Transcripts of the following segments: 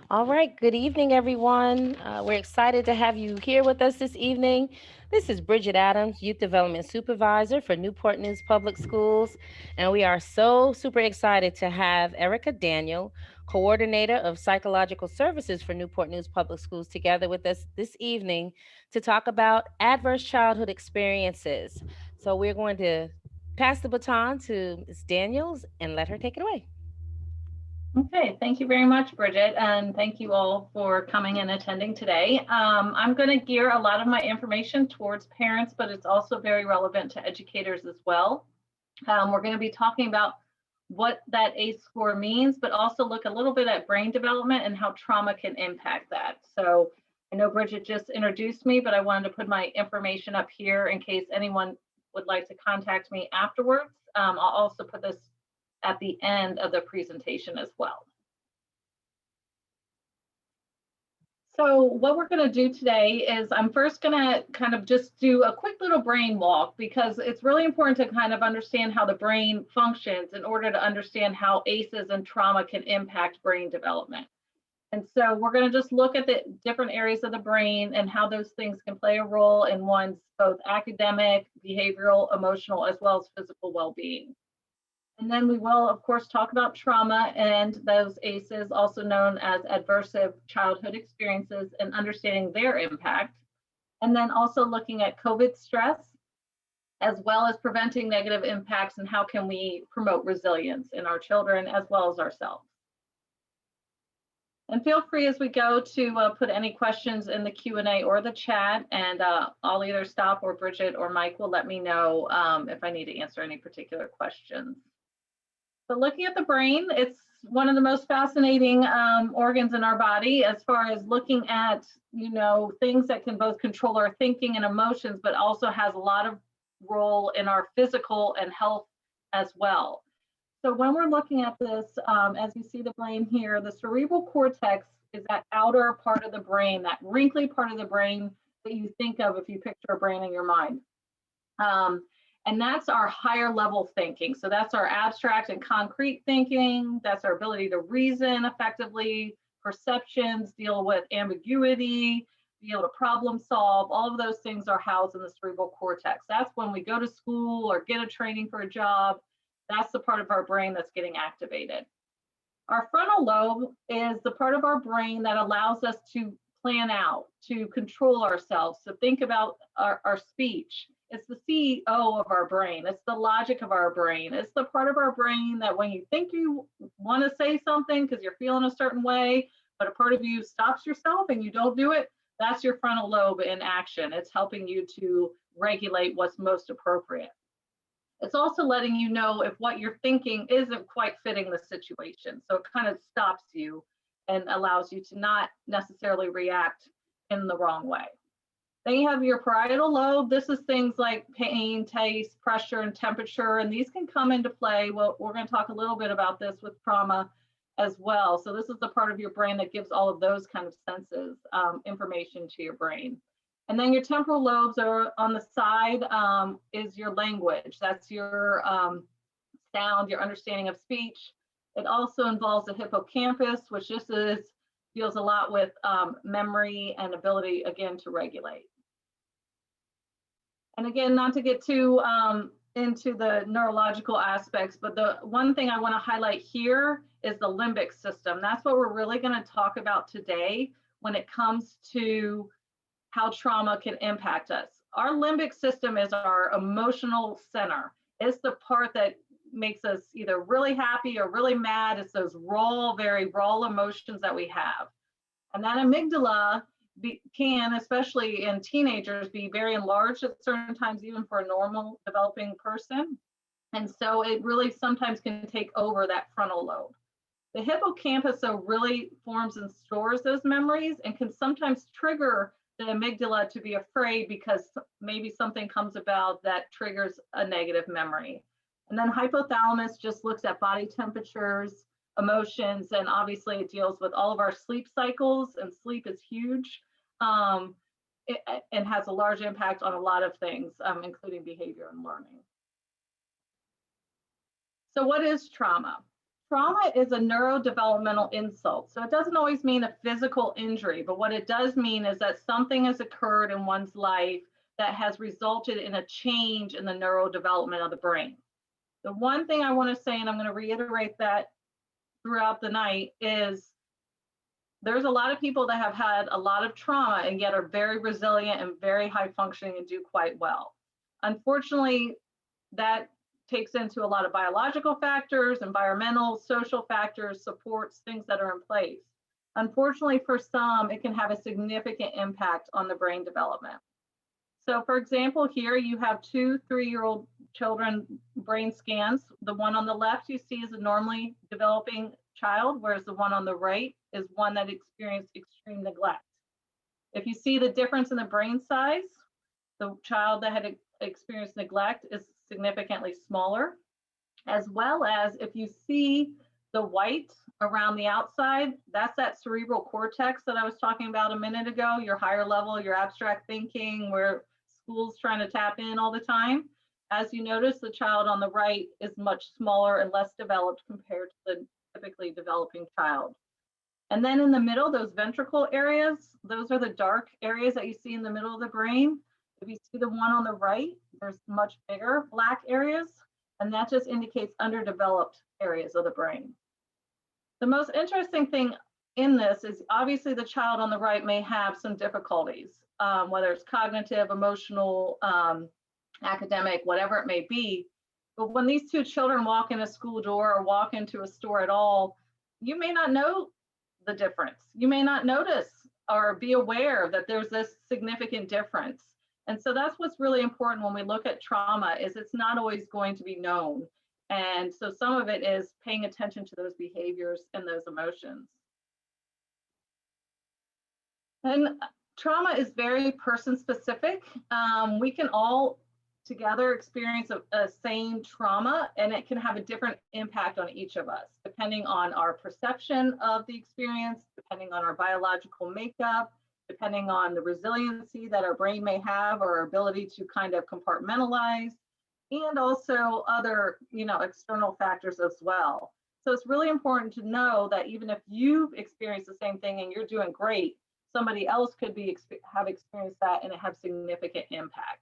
All right, good evening, everyone. We're excited to have you here with us this evening. This is Bridget Adams, Youth Development Supervisor for Newport News Public Schools, and we are so super excited to have Erika Daniel, Coordinator of Psychological Services for Newport News Public Schools, together with us this evening to talk about adverse childhood experiences. So we're going to pass the baton to Ms. Daniels and let her take it away. Okay, thank you very much, Bridget, and thank you all for coming and attending today. I'm going to gear a lot of my information towards parents, but it's also very relevant to educators as well. We're going to be talking about what that ACE score means, but also look a little bit at brain development and how trauma can impact that. So I know Bridget just introduced me, but I wanted to put my information up here in case anyone would like to contact me afterwards. I'll also put this at the end of the presentation as well. So what we're going to do today is I'm first going to kind of just do a quick little brain walk, because it's really important to kind of understand how the brain functions in order to understand how ACEs and trauma can impact brain development. And so we're going to just look at the different areas of the brain and how those things can play a role in one's both academic, behavioral, emotional, as well as physical well-being. And then we will, of course, talk about trauma and those ACEs, also known as adversive childhood experiences, and understanding their impact. And then also looking at COVID stress, as well as preventing negative impacts and how can we promote resilience in our children as well as ourselves. And feel free as we go to put any questions in the Q&A or the chat, and I'll either stop, or Bridget or Mike will let me know if I need to answer any particular questions. So looking at the brain, it's one of the most fascinating organs in our body, as far as looking at, things that can both control our thinking and emotions, but also has a lot of role in our physical and health as well. So when we're looking at this, as you see the brain here, the cerebral cortex is that outer part of the brain, that wrinkly part of the brain that you think of if you picture a brain in your mind. And that's our higher level thinking. So that's our abstract and concrete thinking. That's our ability to reason effectively, perceptions, deal with ambiguity, be able to problem solve. All of those things are housed in the cerebral cortex. That's when we go to school or get a training for a job. That's the part of our brain that's getting activated. Our frontal lobe is the part of our brain that allows us to plan out, to control ourselves, to think about our speech. It's the CEO of our brain. It's the logic of our brain. It's the part of our brain that when you think you want to say something because you're feeling a certain way, but a part of you stops yourself and you don't do it, that's your frontal lobe in action. It's helping you to regulate what's most appropriate. It's also letting you know if what you're thinking isn't quite fitting the situation. So it kind of stops you and allows you to not necessarily react in the wrong way. Then you have your parietal lobe. This is things like pain, taste, pressure, and temperature, and these can come into play. Well, we're going to talk a little bit about this with trauma as well. So this is the part of your brain that gives all of those kind of senses, information to your brain. And then your temporal lobes are on the side, is your language. That's your sound, your understanding of speech. It also involves the hippocampus, which deals a lot with memory and ability, again, to regulate. And again, not to get too into the neurological aspects, but the one thing I want to highlight here is the limbic system. That's what we're really going to talk about today when it comes to how trauma can impact us. Our limbic system is our emotional center. It's the part that makes us either really happy or really mad. It's those raw, very raw emotions that we have. And that amygdala can, especially in teenagers, be very enlarged at certain times, even for a normal developing person. And so it really sometimes can take over that frontal lobe. The hippocampus so really forms and stores those memories and can sometimes trigger the amygdala to be afraid because maybe something comes about that triggers a negative memory. And then hypothalamus just looks at body temperatures, emotions, and obviously it deals with all of our sleep cycles, and sleep is huge. And has a large impact on a lot of things, including behavior and learning. So what is trauma? Trauma is a neurodevelopmental insult. So it doesn't always mean a physical injury, but what it does mean is that something has occurred in one's life that has resulted in a change in the neurodevelopment of the brain. The one thing I want to say, and I'm going to reiterate that throughout the night, is there's a lot of people that have had a lot of trauma and yet are very resilient and very high functioning and do quite well. Unfortunately, that takes into a lot of biological factors, environmental, social factors, supports, things that are in place. Unfortunately, for some, it can have a significant impact on the brain development. So for example, here you have 2 3-year-old children brain scans. The one on the left you see is a normally developing child, whereas the one on the right is one that experienced extreme neglect. If you see the difference in the brain size, the child that had experienced neglect is significantly smaller, as well as if you see the white around the outside, that's that cerebral cortex that I was talking about a minute ago, your higher level, your abstract thinking, where school's trying to tap in all the time. As you notice, the child on the right is much smaller and less developed compared to the typically developing child. And then in the middle, those ventricle areas, those are the dark areas that you see in the middle of the brain. If you see the one on the right, there's much bigger black areas, and that just indicates underdeveloped areas of the brain. The most interesting thing in this is obviously the child on the right may have some difficulties, whether it's cognitive, emotional, academic, whatever it may be. But when these 2 children walk in a school door or walk into a store at all, you may not know the difference. You may not notice or be aware that there's this significant difference. And so that's what's really important when we look at trauma, is it's not always going to be known. And so some of it is paying attention to those behaviors and those emotions. And trauma is very person specific. We can all together experience a same trauma, and it can have a different impact on each of us, depending on our perception of the experience, depending on our biological makeup, depending on the resiliency that our brain may have, or our ability to kind of compartmentalize, and also other, external factors as well. So it's really important to know that even if you've experienced the same thing and you're doing great, somebody else could have experienced that and it have significant impact.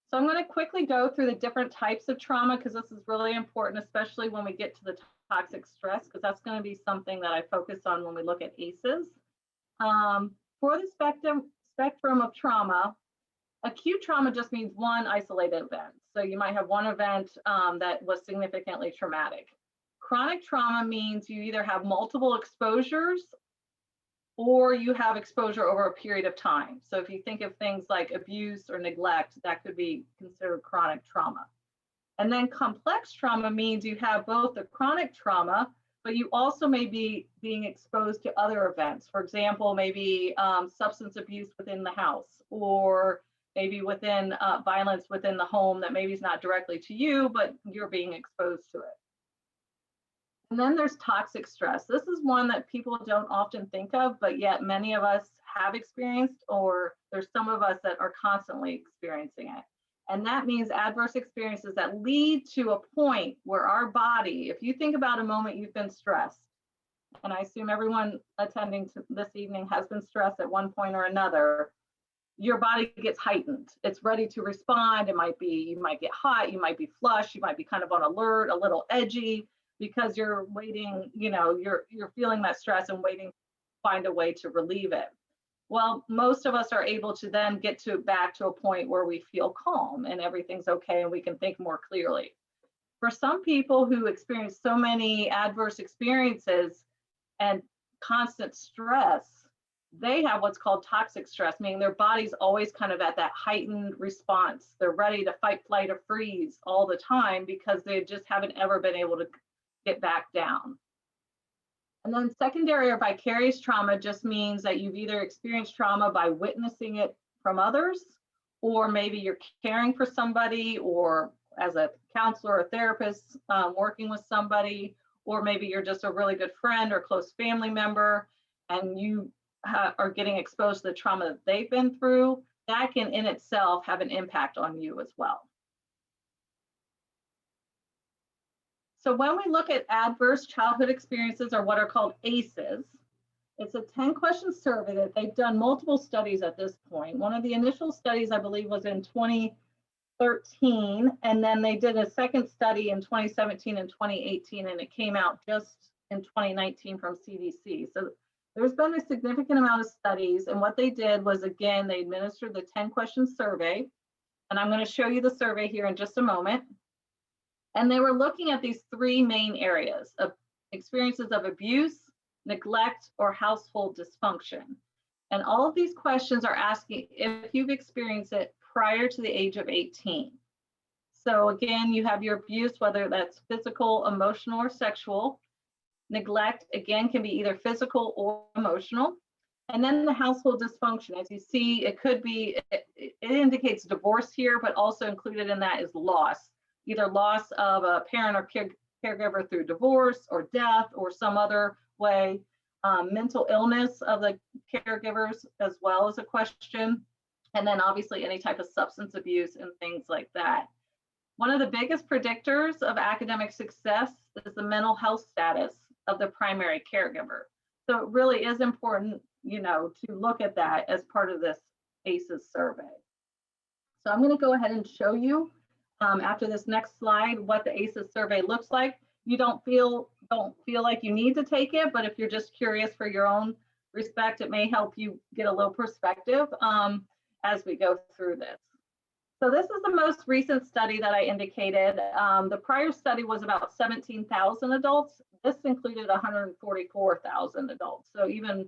So I'm going to quickly go through the different types of trauma, because this is really important, especially when we get to the toxic stress, because that's going to be something that I focus on when we look at ACEs. For the spectrum of trauma, acute trauma just means one isolated event. So you might have one event that was significantly traumatic. Chronic trauma means you either have multiple exposures or you have exposure over a period of time. So if you think of things like abuse or neglect, that could be considered chronic trauma. And then complex trauma means you have both the chronic trauma, but you also may be being exposed to other events. For example, maybe substance abuse within the house, or maybe within violence within the home that maybe is not directly to you, but you're being exposed to it. And then there's toxic stress. This is one that people don't often think of, but yet many of us have experienced, or there's some of us that are constantly experiencing it. And that means adverse experiences that lead to a point where our body, if you think about a moment you've been stressed, and I assume everyone attending this evening has been stressed at one point or another, your body gets heightened. It's ready to respond. It might be, you might get hot, you might be flushed, you might be kind of on alert, a little edgy, because you're waiting, you're feeling that stress and waiting to find a way to relieve it. Well, most of us are able to then get back to a point where we feel calm and everything's okay and we can think more clearly. For some people who experience so many adverse experiences and constant stress, they have what's called toxic stress, meaning their body's always kind of at that heightened response. They're ready to fight, flight, or freeze all the time because they just haven't ever been able to get back down. And then secondary or vicarious trauma just means that you've either experienced trauma by witnessing it from others, or maybe you're caring for somebody, or as a counselor or therapist working with somebody, or maybe you're just a really good friend or close family member and you are getting exposed to the trauma that they've been through. That can in itself have an impact on you as well. So when we look at adverse childhood experiences, or what are called ACEs, it's a 10-question survey that they've done multiple studies at this point. One of the initial studies, I believe, was in 2013, and then they did a second study in 2017 and 2018, and it came out just in 2019 from CDC. So there's been a significant amount of studies, and what they did was, again, they administered the 10-question survey, and I'm going to show you the survey here in just a moment. And they were looking at these three main areas of experiences of abuse, neglect, or household dysfunction. And all of these questions are asking if you've experienced it prior to the age of 18. So again, you have your abuse, whether that's physical, emotional, or sexual. Neglect, again, can be either physical or emotional. And then the household dysfunction, as you see, it could be, it indicates divorce here, but also included in that is loss. Either loss of a parent or caregiver through divorce or death or some other way. Mental illness of the caregivers as well as a question. And then obviously any type of substance abuse and things like that. One of the biggest predictors of academic success is the mental health status of the primary caregiver. So it really is important, to look at that as part of this ACES survey. So I'm going to go ahead and show you after this next slide what the ACES survey looks like. You don't feel like you need to take it, but if you're just curious for your own respect, it may help you get a little perspective as we go through this. So this is the most recent study that I indicated. The prior study was about 17,000 adults. This included 144,000 adults, so even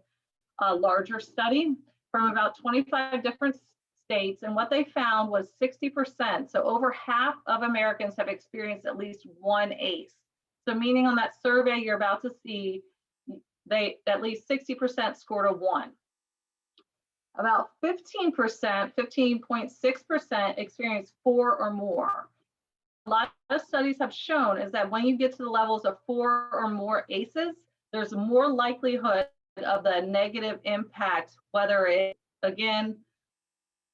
a larger study from about 25 different states. And what they found was 60%, so over half of Americans have experienced at least one ACE. So meaning on that survey you're about to see, they at least 60% scored a 1. About 15%, 15.6% experienced 4 or more. A lot of studies have shown is that when you get to the levels of 4 or more ACEs, there's more likelihood of the negative impact, whether it, again,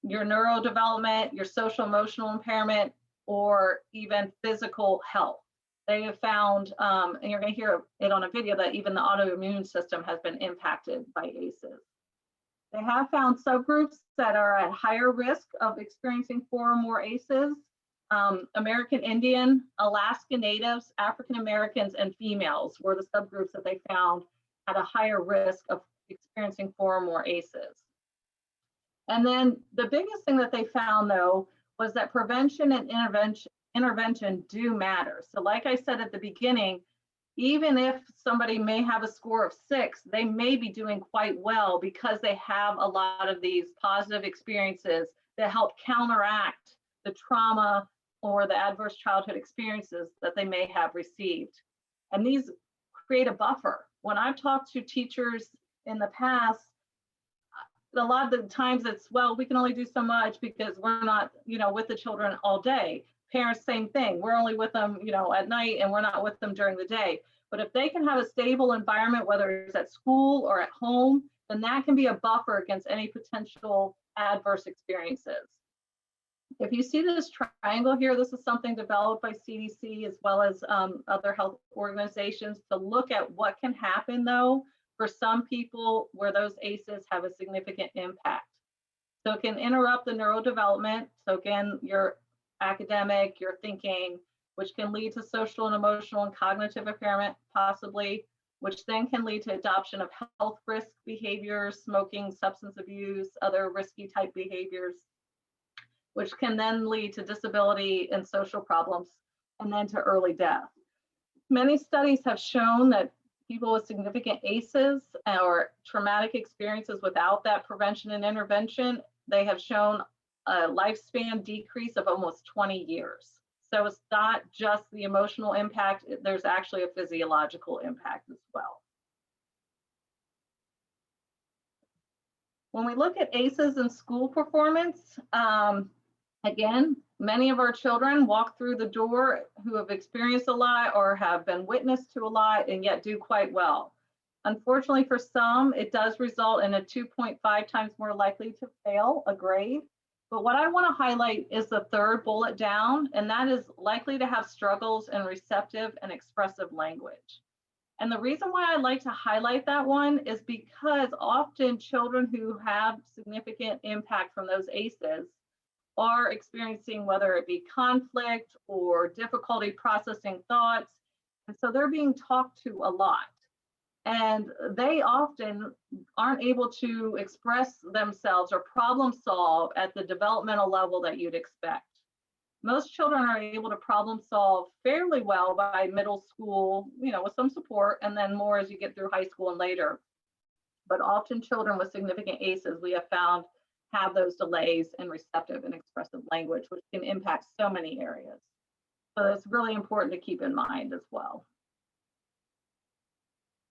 your neurodevelopment, your social emotional impairment, or even physical health. They have found, and you're going to hear it on a video, that even the autoimmune system has been impacted by ACEs. They have found subgroups that are at higher risk of experiencing 4 or more ACEs. American Indian, Alaska Natives, African Americans, and females were the subgroups that they found at a higher risk of experiencing 4 or more ACEs. And then the biggest thing that they found, though, was that prevention and intervention do matter. So like I said at the beginning, even if somebody may have a score of 6, they may be doing quite well because they have a lot of these positive experiences that help counteract the trauma or the adverse childhood experiences that they may have received. And these create a buffer. When I've talked to teachers in the past, a lot of the times it's, well, we can only do so much because we're not, with the children all day. Parents, same thing. We're only with them, at night, and we're not with them during the day. But if they can have a stable environment, whether it's at school or at home, then that can be a buffer against any potential adverse experiences. If you see this triangle here, this is something developed by CDC as well as other health organizations to look at what can happen, though, for some people where those ACEs have a significant impact. So it can interrupt the neurodevelopment. So again, your academic, your thinking, which can lead to social and emotional and cognitive impairment, possibly, which then can lead to adoption of health risk behaviors, smoking, substance abuse, other risky type behaviors, which can then lead to disability and social problems, and then to early death. Many studies have shown that people with significant ACEs or traumatic experiences without that prevention and intervention, they have shown a lifespan decrease of almost 20 years. So it's not just the emotional impact, there's actually a physiological impact as well. When we look at ACEs and school performance, again, many of our children walk through the door who have experienced a lot or have been witness to a lot and yet do quite well. Unfortunately, for some, it does result in a 2.5 times more likely to fail a grade. But what I want to highlight is the third bullet down, and that is likely to have struggles in receptive and expressive language. And the reason why I like to highlight that one is because often children who have significant impact from those ACEs are experiencing, whether it be conflict or difficulty processing thoughts. And so they're being talked to a lot. And they often aren't able to express themselves or problem solve at the developmental level that you'd expect. Most children are able to problem solve fairly well by middle school, with some support, and then more as you get through high school and later. But often children with significant ACEs, we have found, have those delays in receptive and expressive language, which can impact so many areas. So it's really important to keep in mind as well.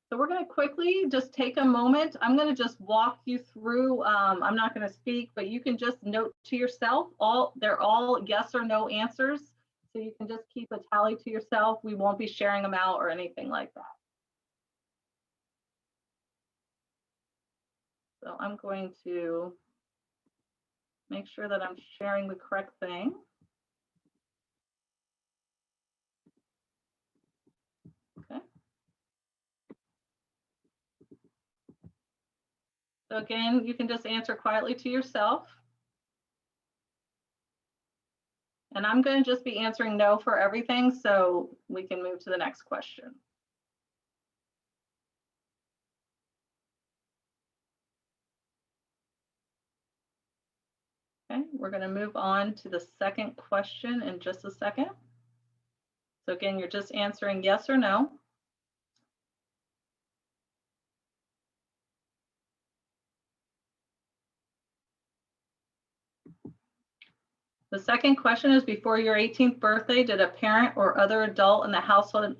So we're going to quickly just take a moment. I'm going to just walk you through. I'm not going to speak, but you can just note to yourself. They're all yes or no answers. So you can just keep a tally to yourself. We won't be sharing them out or anything like that. So I'm going to make sure that I'm sharing the correct thing. Okay. So again, you can just answer quietly to yourself. And I'm going to just be answering no for everything so we can move to the next question. Okay, we're going to move on to the second question in just a second. So again, you're just answering yes or no. The second question is, before your 18th birthday, did a parent or other adult in the household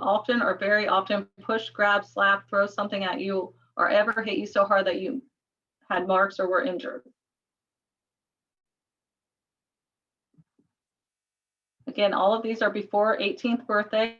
often or very often push, grab, slap, throw something at you, or ever hit you so hard that you had marks or were injured? Again, all of these are before 18th birthday.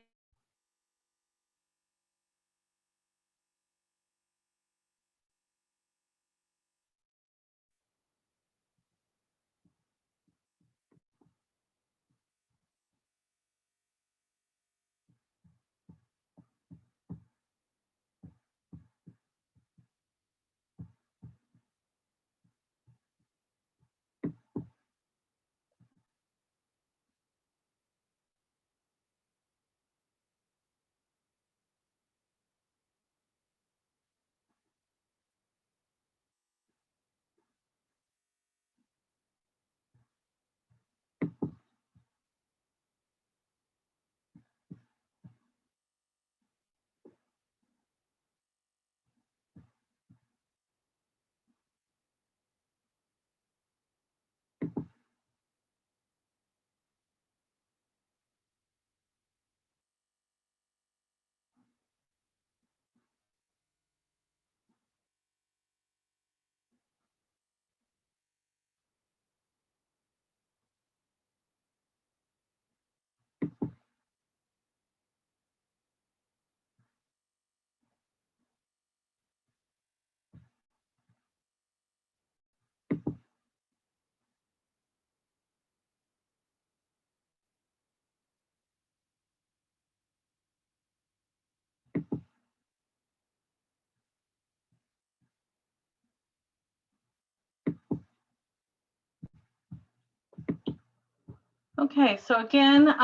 Okay, so again,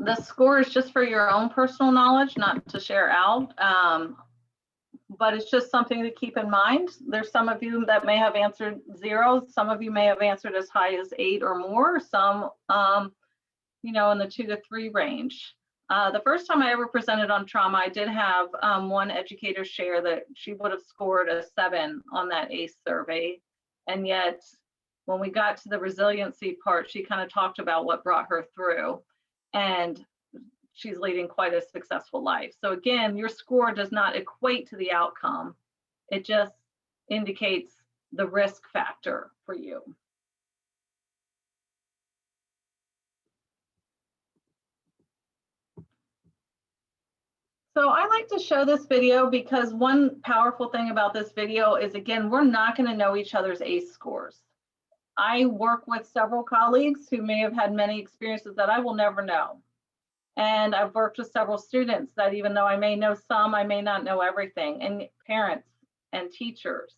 the score is just for your own personal knowledge, not to share out, but it's just something to keep in mind. There's some of you that may have answered 0. Some of you may have answered as high as 8 or more. Some, in the 2 to 3 range. The first time I ever presented on trauma, I did have one educator share that she would have scored a 7 on that ACE survey. And yet, when we got to the resiliency part, she kind of talked about what brought her through. And she's leading quite a successful life. So again, your score does not equate to the outcome. It just indicates the risk factor for you. So I like to show this video because one powerful thing about this video is, again, we're not going to know each other's ACE scores. I work with several colleagues who may have had many experiences that I will never know. And I've worked with several students that even though I may know some, I may not know everything, and parents and teachers.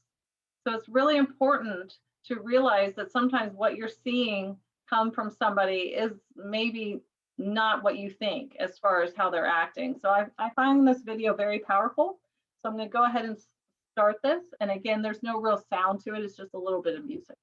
So it's really important to realize that sometimes what you're seeing come from somebody is maybe not what you think as far as how they're acting. So I find this video very powerful. So I'm going to go ahead and start this. And again, there's no real sound to it. It's just a little bit of music.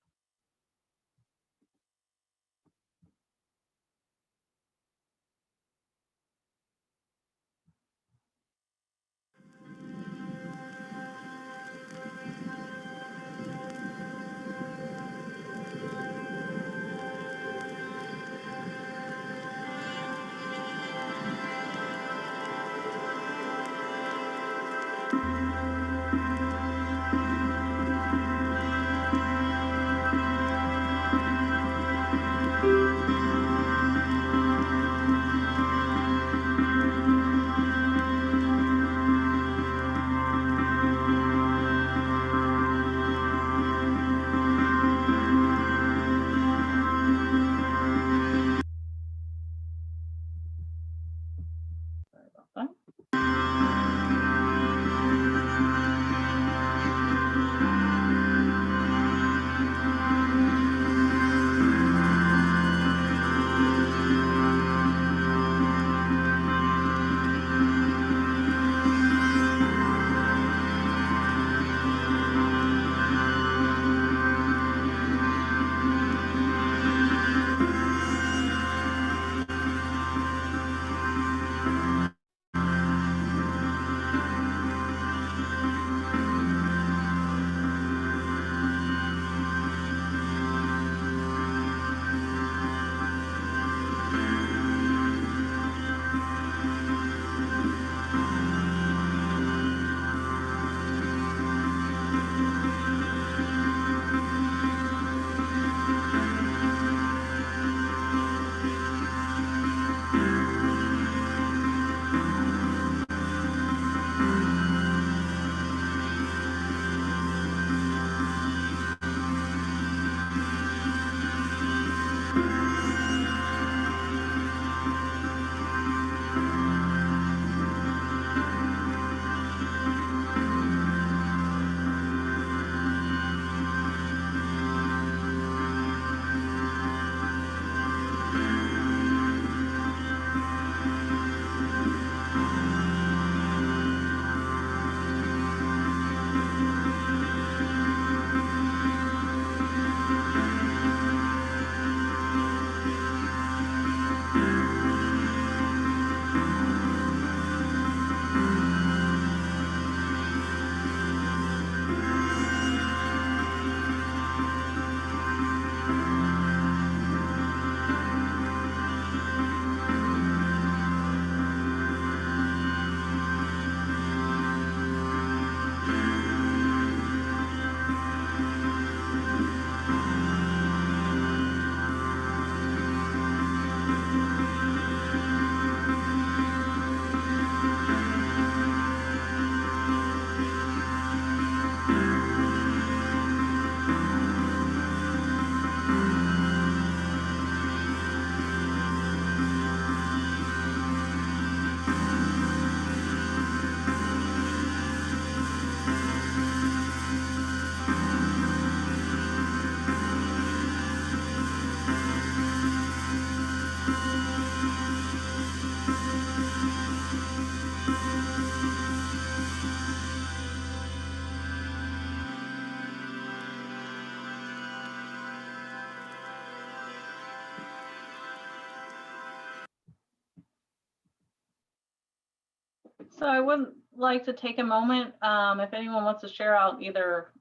So I would like to take a moment, if anyone wants to share out either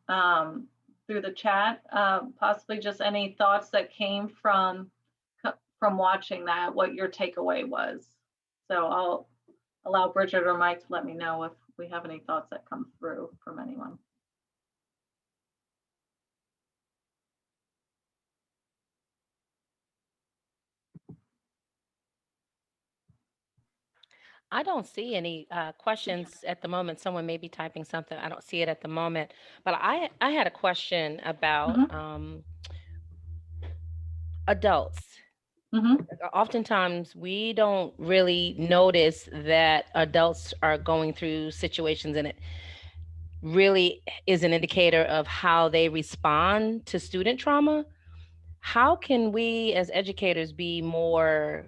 through the chat, possibly just any thoughts that came from watching that, what your takeaway was. So I'll allow Bridget or Mike to let me know if we have any thoughts that come through from anyone. I don't see any questions at the moment. Someone may be typing something. I don't see it at the moment. But I had a question about Mm-hmm. adults. Mm-hmm. Oftentimes, we don't really notice that adults are going through situations, and it really is an indicator of how they respond to student trauma. How can we as educators be more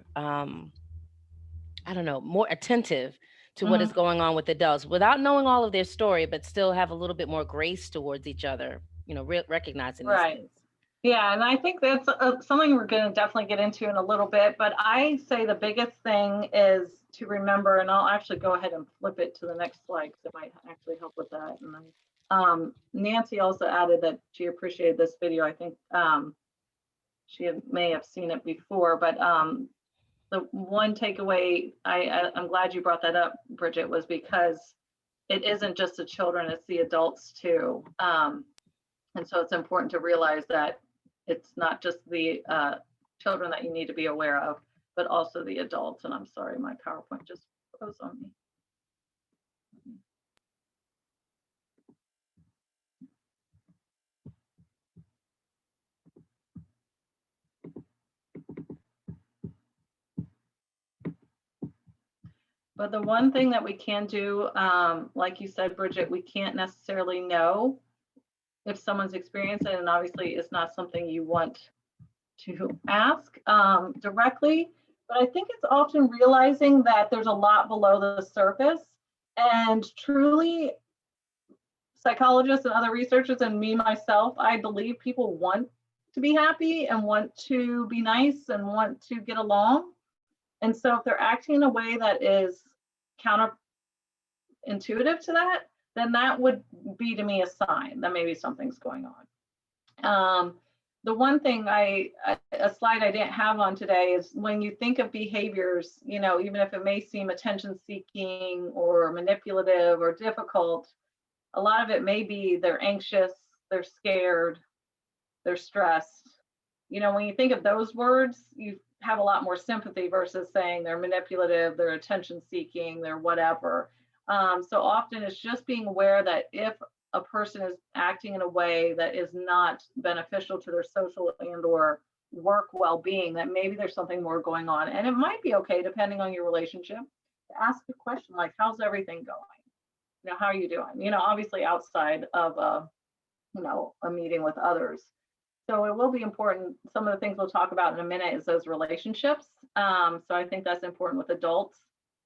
I don't know, more attentive to what is Mm-hmm. going on with adults without knowing all of their story, but still have a little bit more grace towards each other, recognizing these Right. things? Yeah, and I think that's something we're going to definitely get into in a little bit. But I say the biggest thing is to remember, and I'll actually go ahead and flip it to the next slide because it might actually help with that. And then Nancy also added that she appreciated this video. I think may have seen it before, but the one takeaway, I'm glad you brought that up, Bridget, was because it isn't just the children, it's the adults too. And so it's important to realize that it's not just the children that you need to be aware of, but also the adults. And I'm sorry, my PowerPoint just froze on me. But the one thing that we can do, like you said, Bridget, we can't necessarily know if someone's experienced it, and obviously it's not something you want to ask directly, but I think it's often realizing that there's a lot below the surface, and truly psychologists and other researchers and me myself, I believe people want to be happy and want to be nice and want to get along. And so if they're acting in a way that is counterintuitive to that, then that would be to me a sign that maybe something's going on. The one thing a slide I didn't have on today is when you think of behaviors, even if it may seem attention seeking or manipulative or difficult, a lot of it may be they're anxious, they're scared, they're stressed. When you think of those words, you have a lot more sympathy versus saying they're manipulative, they're attention seeking, they're whatever. So often it's just being aware that if a person is acting in a way that is not beneficial to their social and or work well-being, that maybe there's something more going on. And it might be okay, depending on your relationship, to ask a question like, how's everything going? How are you doing? Obviously outside of a meeting with others. So it will be important. Some of the things we'll talk about in a minute is those relationships. So I think that's important with adults.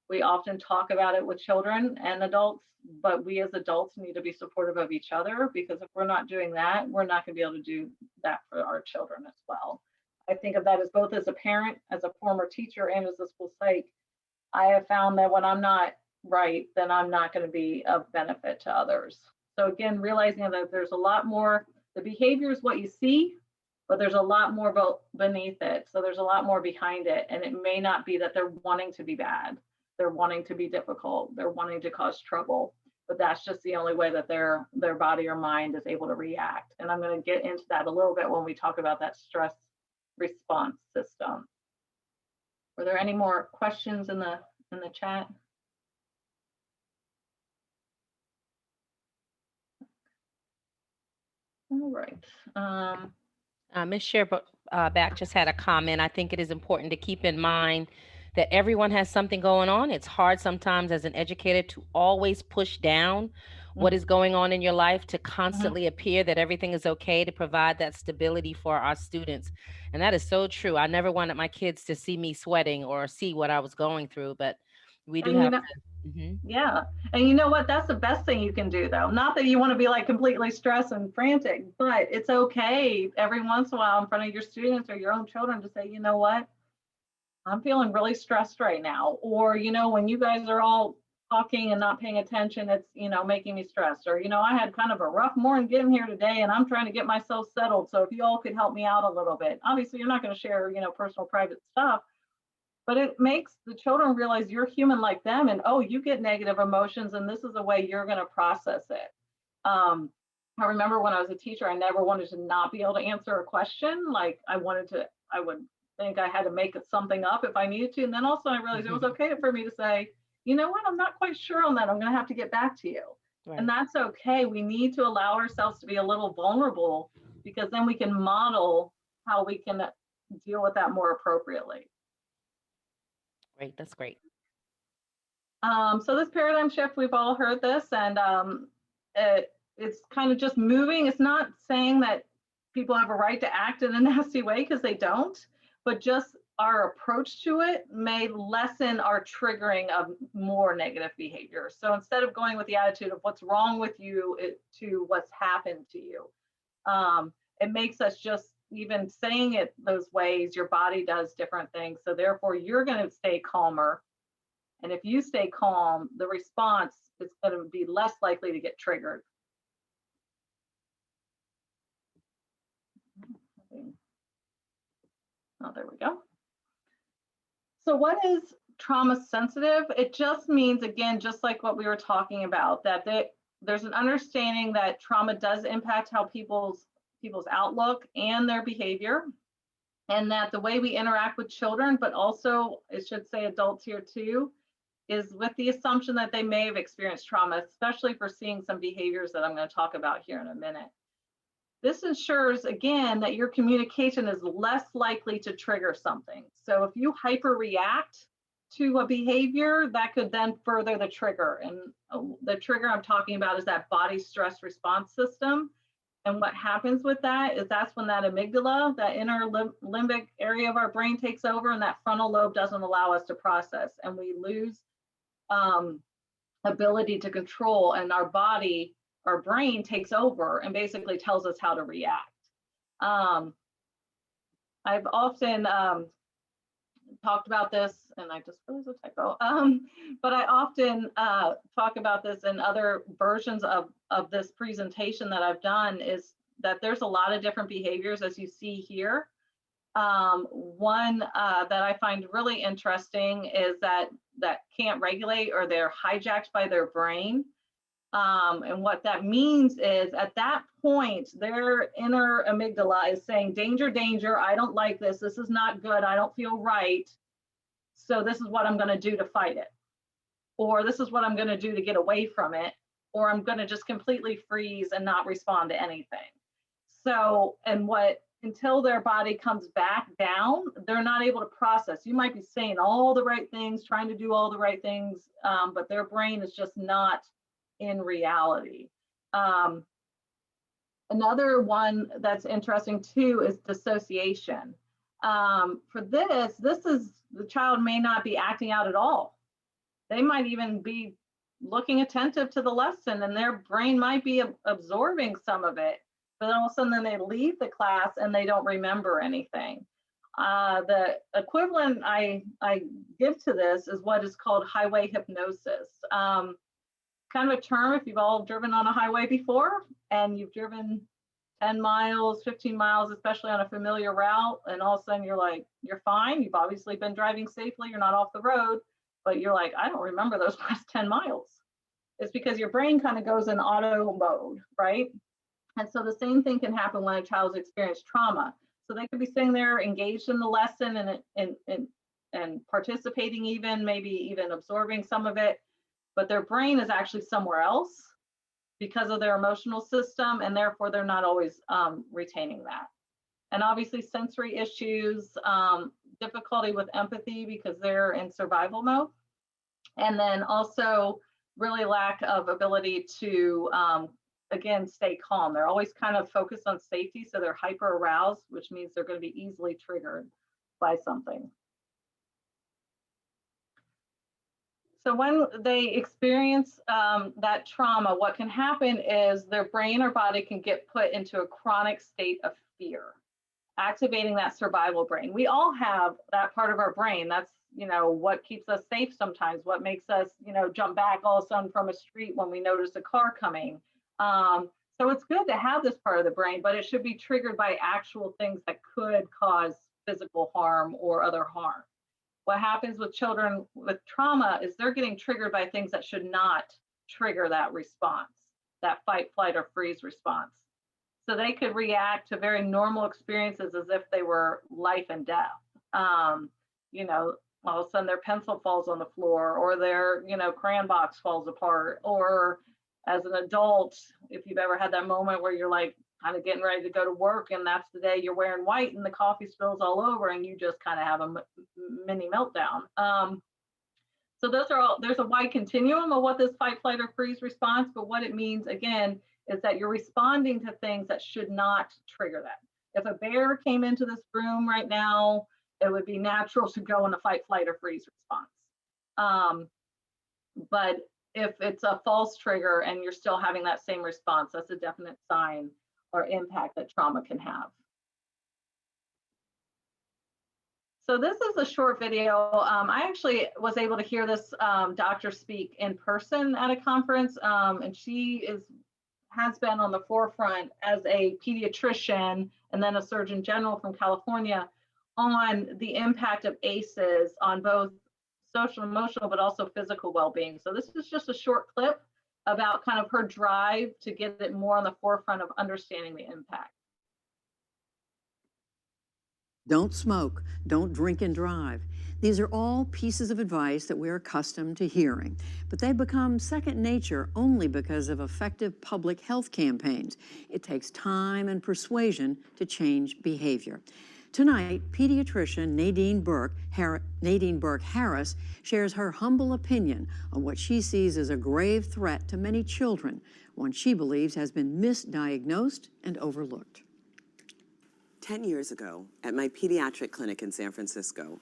We often talk about it with children and adults, but we as adults need to be supportive of each other, because if we're not doing that, we're not going to be able to do that for our children as well. I think of that as both as a parent, as a former teacher, and as a school psych. I have found that when I'm not right, then I'm not going to be of benefit to others. So again, realizing that there's a lot more, the behavior is what you see, but there's a lot more beneath it. So there's a lot more behind it. And it may not be that they're wanting to be bad. They're wanting to be difficult. They're wanting to cause trouble. But that's just the only way that their body or mind is able to react. And I'm going to get into that a little bit when we talk about that stress response system. Were there any more questions in the chat? All right. Ms. Back just had a comment. I think it is important to keep in mind that everyone has something going on. It's hard sometimes as an educator to always push down what is going on in your life, to Mhm. constantly appear that everything is okay, to provide that stability for our students. And that is so true. I never wanted my kids to see me sweating or see what I was going through, but we do And have to. yeah. And you know what? That's the best thing you can do, though. Not that you want to be like completely stressed and frantic, but it's okay every once in a while in front of your students or your own children to say, you know what? I'm feeling really stressed right now. Or, when you guys are all talking and not paying attention, it's, making me stressed. Or, I had kind of a rough morning getting here today and I'm trying to get myself settled. So if you all could help me out a little bit. Obviously, you're not going to share, personal, private stuff, but it makes the children realize you're human like them, and oh, you get negative emotions and this is the way you're going to process it. I remember when I was a teacher, I never wanted to not be able to answer a question. Like I would think I had to make something up if I needed to. And then also I realized it was okay for me to say, you know what, I'm not quite sure on that. I'm going to have to get back to you. Right. And that's okay. We need to allow ourselves to be a little vulnerable, because then we can model how we can deal with that more appropriately. Great, that's great. So this paradigm shift, we've all heard this, and it's kind of just moving. It's not saying that people have a right to act in a nasty way, because they don't, but just our approach to it may lessen our triggering of more negative behavior. So instead of going with the attitude of what's wrong with you to what's happened to you, it makes us just, even saying it those ways, your body does different things. So therefore you're going to stay calmer. And if you stay calm, the response is going to be less likely to get triggered. Oh, there we go. So what is trauma sensitive? It just means, again, just like what we were talking about, that there's an understanding that trauma does impact how people's outlook and their behavior, and that the way we interact with children, but also, it should say adults here too, is with the assumption that they may have experienced trauma, especially for seeing some behaviors that I'm going to talk about here in a minute. This ensures, again, that your communication is less likely to trigger something. So if you hyperreact to a behavior, that could then further the trigger. And the trigger I'm talking about is that body stress response system. And what happens with that is that's when that amygdala, that inner limbic area of our brain, takes over, and that frontal lobe doesn't allow us to process. And we lose ability to control, and our brain takes over and basically tells us how to react. I've often talked about this, and I just realized a typo, but I often talk about this in other versions of this presentation that I've done, is that there's a lot of different behaviors, as you see here. One that I find really interesting is that can't regulate, or they're hijacked by their brain. And what that means is, at that point, their inner amygdala is saying, danger, danger, I don't like this. This is not good. I don't feel right. So this is what I'm going to do to fight it. Or this is what I'm going to do to get away from it. Or I'm going to just completely freeze and not respond to anything. So, until their body comes back down, they're not able to process. You might be saying all the right things, trying to do all the right things, but their brain is just not in reality. Another one that's interesting too is dissociation. For this is, the child may not be acting out at all. They might even be looking attentive to the lesson, and their brain might be absorbing some of it, but then all of a sudden then they leave the class and they don't remember anything. The equivalent I give to this is what is called highway hypnosis. Kind of a term, if you've all driven on a highway before and you've driven 10 miles, 15 miles, especially on a familiar route, and all of a sudden you're like, you're fine. You've obviously been driving safely. You're not off the road, but you're like, I don't remember those last 10 miles. It's because your brain kind of goes in auto mode, right? And so the same thing can happen when a child's experienced trauma. So they could be sitting there engaged in the lesson and participating, maybe even absorbing some of it, but their brain is actually somewhere else because of their emotional system, and therefore they're not always retaining that. And obviously sensory issues, difficulty with empathy because they're in survival mode, and then also really lack of ability to again, stay calm. They're always kind of focused on safety, so they're hyper aroused, which means they're going to be easily triggered by something. So when they experience that trauma, what can happen is their brain or body can get put into a chronic state of fear. activating that survival brain. We all have that part of our brain. That's, what keeps us safe sometimes, what makes us, jump back all of a sudden from a street when we notice a car coming. So it's good to have this part of the brain, but it should be triggered by actual things that could cause physical harm or other harm. What happens with children with trauma is they're getting triggered by things that should not trigger that response, that fight, flight, or freeze response. So they could react to very normal experiences as if they were life and death. All of a sudden their pencil falls on the floor, or their, crayon box falls apart, or as an adult, if you've ever had that moment where you're like kind of getting ready to go to work and that's the day you're wearing white and the coffee spills all over and you just kind of have a mini meltdown. So there's a wide continuum of what this fight, flight, or freeze response, but what it means again is that you're responding to things that should not trigger that. If a bear came into this room right now, it would be natural to go in a fight, flight, or freeze response. But if it's a false trigger and you're still having that same response, that's a definite sign or impact that trauma can have. So this is a short video. I actually was able to hear this doctor speak in person at a conference, and she has been on the forefront as a pediatrician and then a surgeon general from California on the impact of ACEs on both social, emotional, but also physical well-being. So this is just a short clip about kind of her drive to get it more on the forefront of understanding the impact. Don't smoke, don't drink and drive. These are all pieces of advice that we're accustomed to hearing, but they become second nature only because of effective public health campaigns. It takes time and persuasion to change behavior. Tonight, pediatrician Nadine Burke Harris shares her humble opinion on what she sees as a grave threat to many children, one she believes has been misdiagnosed and overlooked. 10 years ago, at my pediatric clinic in San Francisco,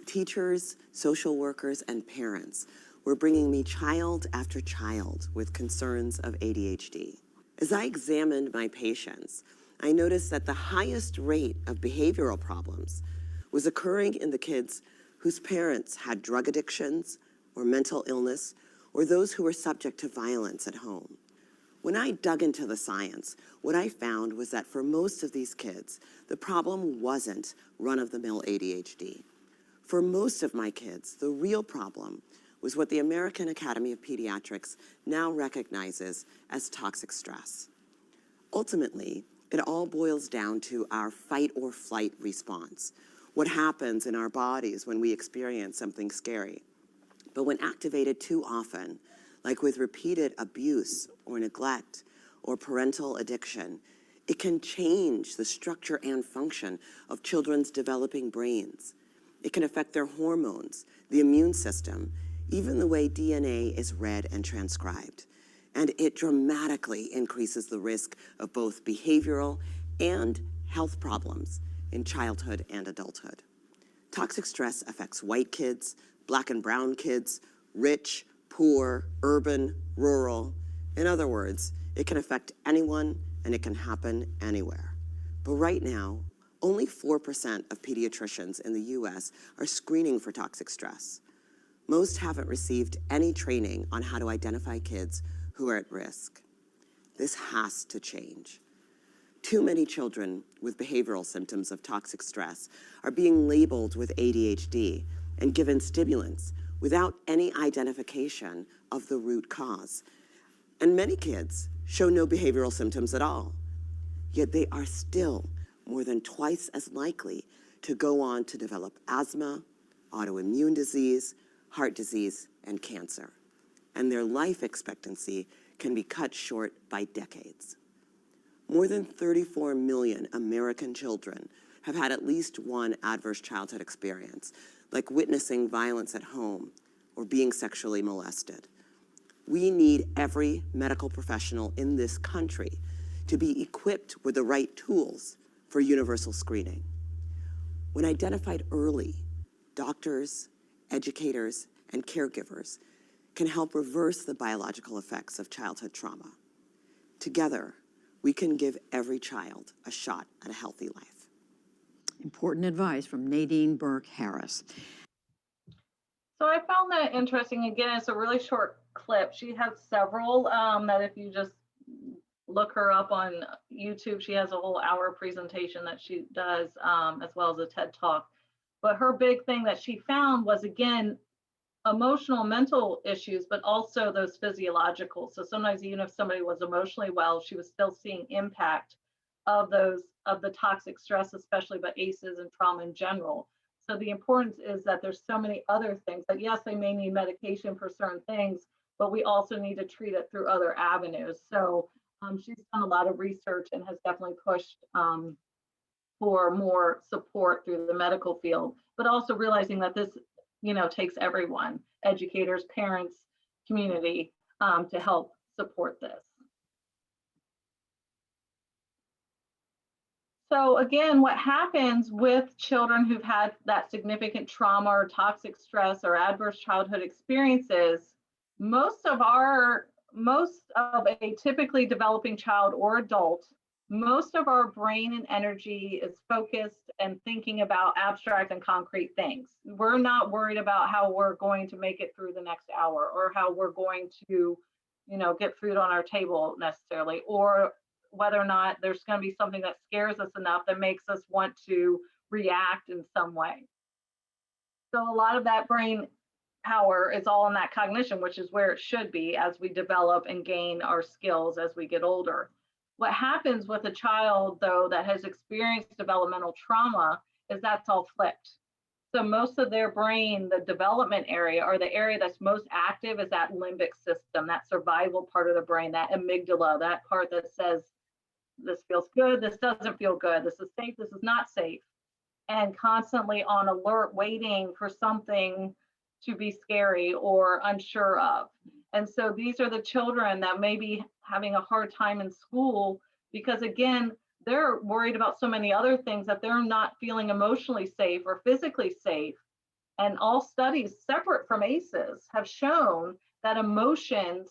teachers, social workers, and parents were bringing me child after child with concerns of ADHD. As I examined my patients, I noticed that the highest rate of behavioral problems was occurring in the kids whose parents had drug addictions or mental illness, or those who were subject to violence at home. When I dug into the science, what I found was that for most of these kids, the problem wasn't run-of-the-mill ADHD. For most of my kids, the real problem was what the American Academy of Pediatrics now recognizes as toxic stress. Ultimately, it all boils down to our fight or flight response, what happens in our bodies when we experience something scary. But when activated too often, like with repeated abuse or neglect or parental addiction, it can change the structure and function of children's developing brains. It can affect their hormones, the immune system, even the way DNA is read and transcribed. And it dramatically increases the risk of both behavioral and health problems in childhood and adulthood. Toxic stress affects white kids, Black and brown kids, rich, poor, urban, rural. In other words, it can affect anyone and it can happen anywhere. But right now, only 4% of pediatricians in the US are screening for toxic stress. Most haven't received any training on how to identify kids who are at risk. This has to change. Too many children with behavioral symptoms of toxic stress are being labeled with ADHD and given stimulants without any identification of the root cause. And many kids show no behavioral symptoms at all, yet they are still more than twice as likely to go on to develop asthma, autoimmune disease, heart disease, and cancer. And their life expectancy can be cut short by decades. More than 34 million American children have had at least one adverse childhood experience, like witnessing violence at home or being sexually molested. We need every medical professional in this country to be equipped with the right tools for universal screening. When identified early, doctors, educators, and caregivers can help reverse the biological effects of childhood trauma. Together, we can give every child a shot at a healthy life. Important advice from Nadine Burke Harris. So I found that interesting. Again, it's a really short clip. She has several that if you just look her up on YouTube, she has a whole hour presentation that she does, as well as a TED Talk. But her big thing that she found was, again, emotional, mental issues, but also those physiological. So sometimes even if somebody was emotionally well, she was still seeing impact of the toxic stress, especially, but ACEs and trauma in general. So the importance is that there's so many other things that, yes, they may need medication for certain things, but we also need to treat it through other avenues. So she's done a lot of research and has definitely pushed for more support through the medical field, but also realizing that this, takes everyone, educators, parents, community, to help support this. So again, what happens with children who've had that significant trauma or toxic stress or adverse childhood experiences, most of a typically developing child or adult, most of our brain and energy is focused and thinking about abstract and concrete things. We're not worried about how we're going to make it through the next hour or how we're going to, get food on our table necessarily, or whether or not there's going to be something that scares us enough that makes us want to react in some way. So a lot of that brain power is all in that cognition, which is where it should be as we develop and gain our skills as we get older. What happens with a child, though, that has experienced developmental trauma is that's all flipped. So most of their brain, the development area or the area that's most active is that limbic system, that survival part of the brain, that amygdala, that part that says, this feels good, this doesn't feel good, this is safe, this is not safe, and constantly on alert, waiting for something to be scary or unsure of. And so these are the children that may be having a hard time in school because, again, they're worried about so many other things that they're not feeling emotionally safe or physically safe. And all studies separate from ACEs have shown that emotions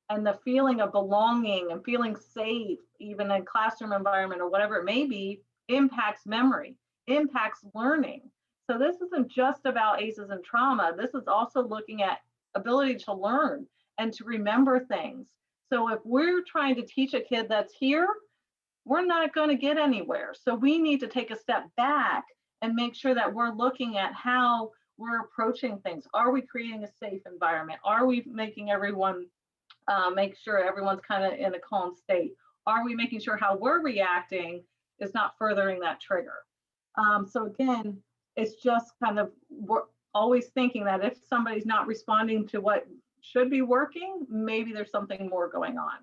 and the feeling of belonging and feeling safe, even in classroom environment or whatever it may be, impacts memory, impacts learning. So this isn't just about ACEs and trauma. This is also looking at ability to learn and to remember things. So if we're trying to teach a kid that's here, we're not going to get anywhere. So we need to take a step back and make sure that we're looking at how we're approaching things. Are we creating a safe environment? Are we making everyone make sure everyone's kind of in a calm state? Are we making sure how we're reacting is not furthering that trigger? So again, it's just kind of, we're always thinking that if somebody's not responding to what should be working, maybe there's something more going on.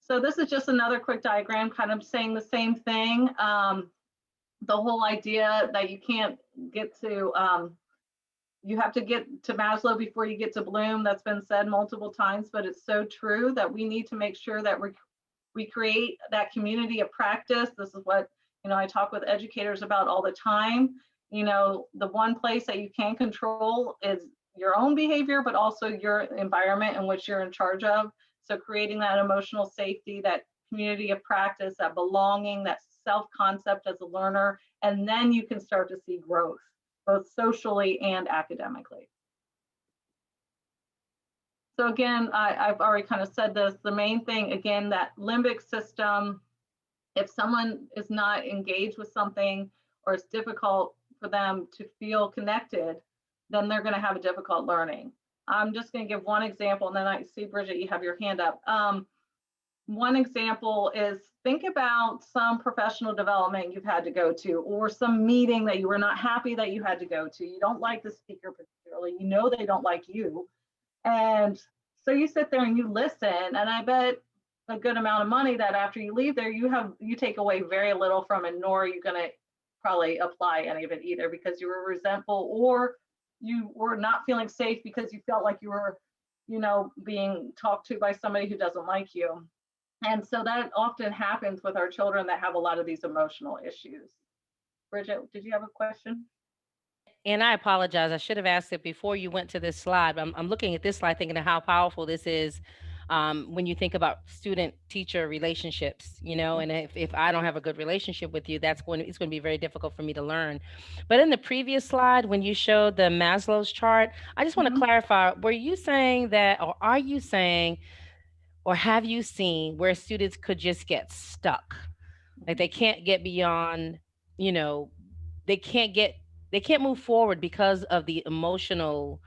So this is just another quick diagram kind of saying the same thing. The whole idea that you can't get to, you have to get to Maslow before you get to Bloom. That's been said multiple times, but it's so true that we need to make sure that we create that community of practice. This is what, I talk with educators about all the time. The one place that you can control is your own behavior, but also your environment in which you're in charge of. So creating that emotional safety, that community of practice, that belonging, that self-concept as a learner, and then you can start to see growth, both socially and academically. So again, I've already kind of said this, the main thing, again, that limbic system, if someone is not engaged with something or it's difficult for them to feel connected, then they're going to have a difficult learning. I'm just going to give one example, and then I see, Bridget, you have your hand up. One example is, think about some professional development you've had to go to, or some meeting that you were not happy that you had to go to. You don't like the speaker particularly, they don't like you. And so you sit there and you listen, and I bet a good amount of money that after you leave there, you take away very little from it, nor are you going to probably apply any of it either, because you were resentful or you were not feeling safe because you felt like you were, being talked to by somebody who doesn't like you. And so that often happens with our children that have a lot of these emotional issues. Bridget, did you have a question? And I apologize. I should have asked it before you went to this slide. I'm looking at this slide thinking of how powerful this is when you think about student teacher relationships, and if I don't have a good relationship with you, it's going to be very difficult for me to learn. But in the previous slide, when you showed the Maslow's chart, I just want to Mhm. clarify, were you saying that, or are you saying, or have you seen where students could just get stuck? Like they can't get beyond, you know, they can't get, they can't move forward because of the emotional,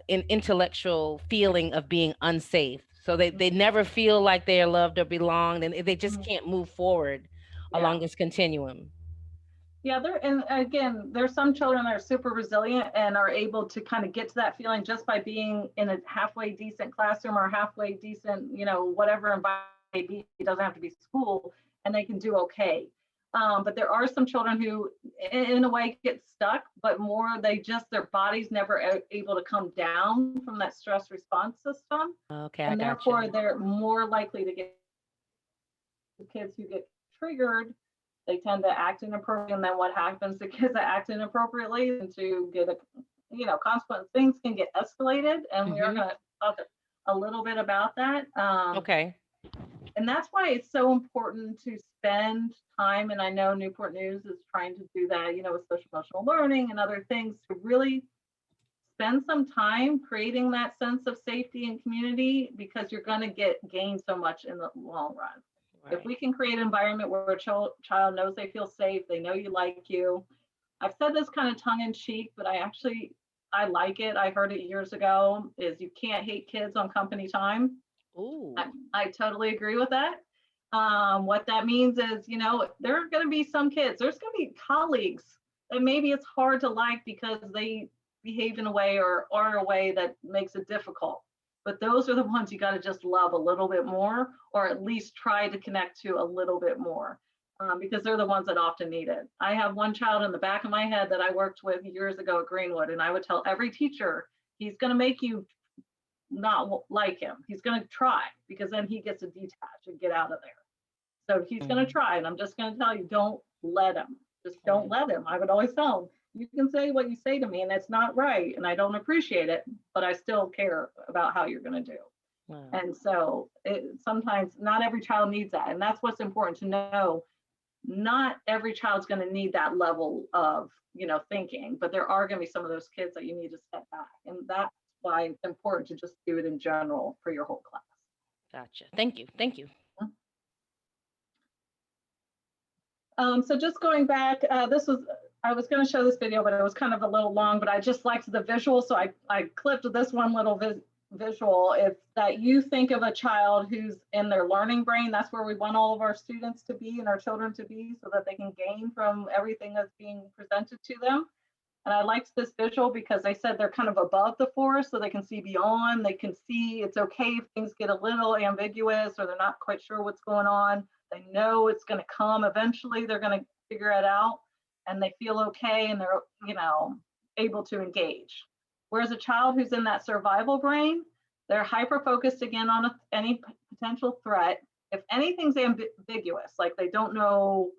intellectual feeling of being unsafe. So they never feel like they're loved or belonged, and they just Mhm. can't move forward Yeah. along this continuum. Yeah, and again, there's some children that are super resilient and are able to kind of get to that feeling just by being in a halfway decent classroom or halfway decent, whatever environment it may be. It doesn't have to be school, and they can do okay. But there are some children who, in a way, get stuck, but more their body's never able to come down from that stress response system, Okay, I and gotcha. therefore they're more likely to get kids who get triggered. They tend to act inappropriately, and then what happens to kids that act inappropriately and to get consequence, things can get escalated, and we are Hmm. going to talk a little bit about that. Okay. And that's why it's so important to spend time, and I know Newport News is trying to do that, with social emotional learning and other things, to really spend some time creating that sense of safety and community, because you're going to gain so much in the long run. If Right. we can create an environment where a child knows they feel safe, they know you like you. I've said this kind of tongue in cheek, but I like it. I heard it years ago, is you can't hate kids on company time. I, Ooh. I totally agree with that. What that means is, there are going to be some kids, there's going to be colleagues that maybe it's hard to like because they behave in a way or are a way that makes it difficult. But those are the ones you got to just love a little bit more, or at least try to connect to a little bit more, because they're the ones that often need it. I have one child in the back of my head that I worked with years ago at Greenwood, and I would tell every teacher, he's going to make you not like him. He's going to try, because then he gets to detach and get out of there. So he's going to Mm, try. And I'm just going to tell you, don't let him. Just don't right. let him. I would always tell him, you can say what you say to me, and it's not right. And I don't appreciate it, but I still care about how you're going to do. Wow. And so sometimes not every child needs that. And that's what's important to know. Not every child's going to need that level of, thinking, but there are going to be some of those kids that you need to step back. And that's why it's important to just do it in general for your whole class. Gotcha. Thank you. Thank you. So just going back, I was going to show this video, but it was kind of a little long, but I just liked the visual. So I clipped this one little visual. It's that you think of a child who's in their learning brain. That's where we want all of our students to be and our children to be, so that they can gain from everything that's being presented to them. And I liked this visual because they said they're kind of above the forest, so they can see beyond. They can see it's okay if things get a little ambiguous or they're not quite sure what's going on. They know it's going to come eventually. They're going to figure it out, and they feel okay, and they're, able to engage. Whereas a child who's in that survival brain, they're hyper focused again on any potential threat. If anything's ambiguous, like they don't know,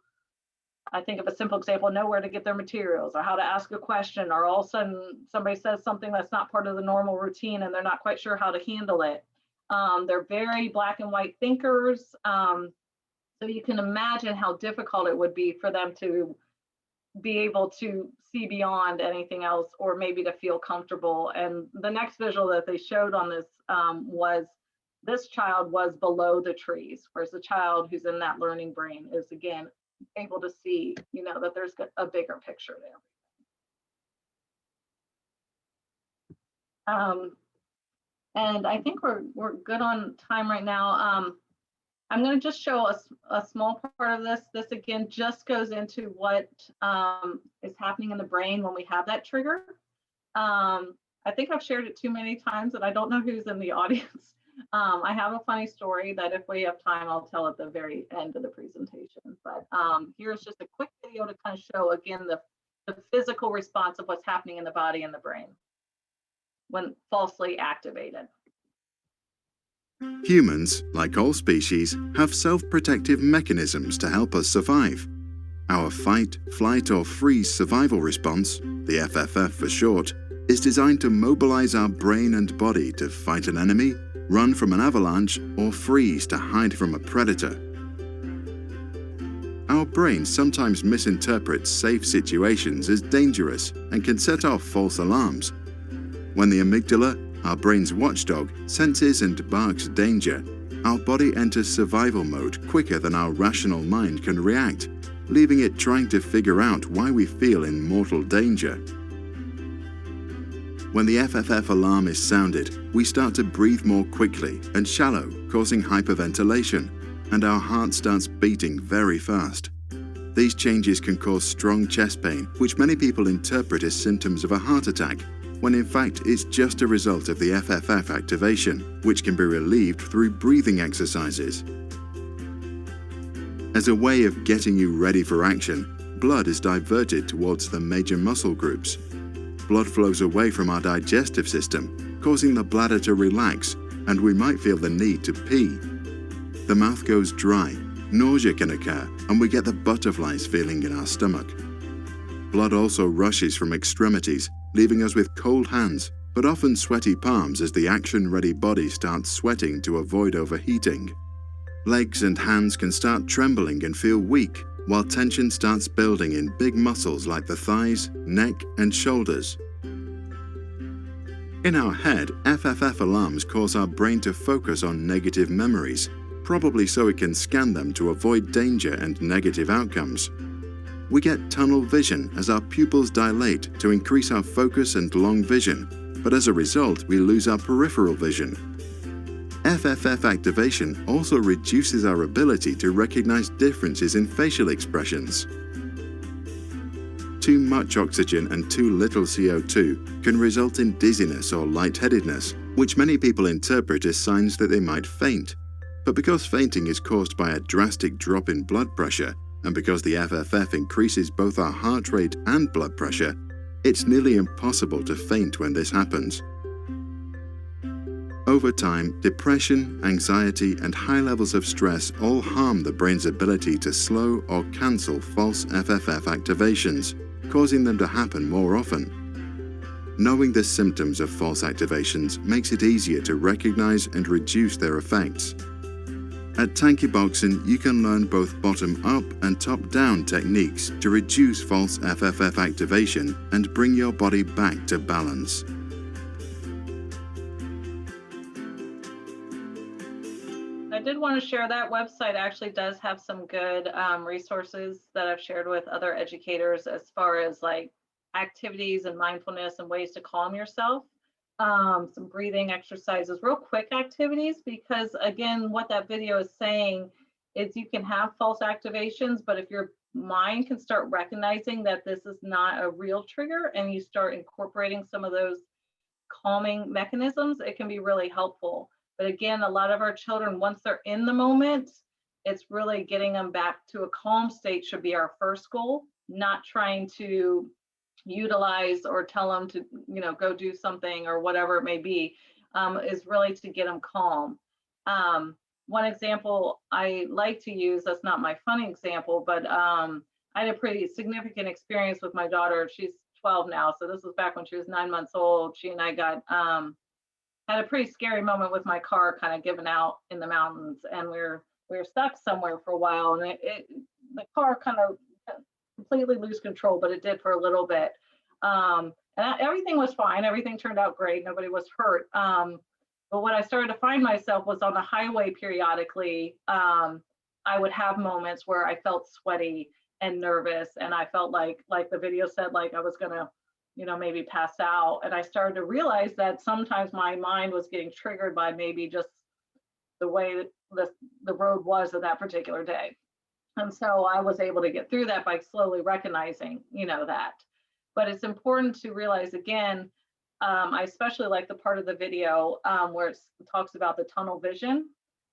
I think of a simple example, know where to get their materials or how to ask a question, or all of a sudden somebody says something that's not part of the normal routine and they're not quite sure how to handle it. They're very black and white thinkers. So you can imagine how difficult it would be for them to be able to see beyond anything else, or maybe to feel comfortable. And the next visual that they showed on this was this child was below the trees, whereas the child who's in that learning brain is, again, able to see, that there's a bigger picture there. And I think we're good on time right now. I'm going to just show a small part of this. This again just goes into what is happening in the brain when we have that trigger. I think I've shared it too many times, and I don't know who's in the audience. I have a funny story that if we have time, I'll tell at the very end of the presentation. But here's just a quick video to kind of show, again, the physical response of what's happening in the body and the brain when falsely activated. Humans, like all species, have self-protective mechanisms to help us survive. Our fight, flight, or freeze survival response, the FFF for short, is designed to mobilize our brain and body to fight an enemy, run from an avalanche, or freeze to hide from a predator. Our brain sometimes misinterprets safe situations as dangerous and can set off false alarms. When the amygdala, our brain's watchdog, senses and barks danger, our body enters survival mode quicker than our rational mind can react, leaving it trying to figure out why we feel in mortal danger. When the FFF alarm is sounded, we start to breathe more quickly and shallow, causing hyperventilation, and our heart starts beating very fast. These changes can cause strong chest pain, which many people interpret as symptoms of a heart attack, when in fact it's just a result of the FFF activation, which can be relieved through breathing exercises. As a way of getting you ready for action, blood is diverted towards the major muscle groups. Blood flows away from our digestive system, causing the bladder to relax, and we might feel the need to pee. The mouth goes dry, nausea can occur, and we get the butterflies feeling in our stomach. Blood also rushes from extremities, leaving us with cold hands, but often sweaty palms as the action-ready body starts sweating to avoid overheating. Legs and hands can start trembling and feel weak, while tension starts building in big muscles like the thighs, neck, and shoulders. In our head, FFF alarms cause our brain to focus on negative memories, probably so it can scan them to avoid danger and negative outcomes. We get tunnel vision as our pupils dilate to increase our focus and long vision, but as a result, we lose our peripheral vision. FFF activation also reduces our ability to recognize differences in facial expressions. Too much oxygen and too little CO2 can result in dizziness or lightheadedness, which many people interpret as signs that they might faint. But because fainting is caused by a drastic drop in blood pressure, and because the FFF increases both our heart rate and blood pressure, it's nearly impossible to faint when this happens. Over time, depression, anxiety, and high levels of stress all harm the brain's ability to slow or cancel false FFF activations, causing them to happen more often. Knowing the symptoms of false activations makes it easier to recognize and reduce their effects. At Tanky Boxing, you can learn both bottom-up and top-down techniques to reduce false FFF activation and bring your body back to balance. I did want to share that website actually does have some good resources that I've shared with other educators as far as like activities and mindfulness and ways to calm yourself. Some breathing exercises, real quick activities, because again, what that video is saying is you can have false activations, but if your mind can start recognizing that this is not a real trigger and you start incorporating some of those calming mechanisms, it can be really helpful. But again, a lot of our children, once they're in the moment, it's really getting them back to a calm state should be our first goal, not trying to utilize or tell them to, go do something or whatever it may be, is really to get them calm. One example I like to use, that's not my funny example, but I had a pretty significant experience with my daughter. She's 12 now, so this was back when she was 9 months old. She and I got had a pretty scary moment with my car kind of giving out in the mountains, and we were stuck somewhere for a while, and the car kind of completely lose control, but it did for a little bit. Everything was fine. Everything turned out great. Nobody was hurt. But what I started to find myself was on the highway periodically. I would have moments where I felt sweaty and nervous, and I felt like the video said, like I was gonna, maybe pass out. And I started to realize that sometimes my mind was getting triggered by maybe just the way the road was at that particular day. And so I was able to get through that by slowly recognizing, that. But it's important to realize, again, I especially like the part of the video where it talks about the tunnel vision,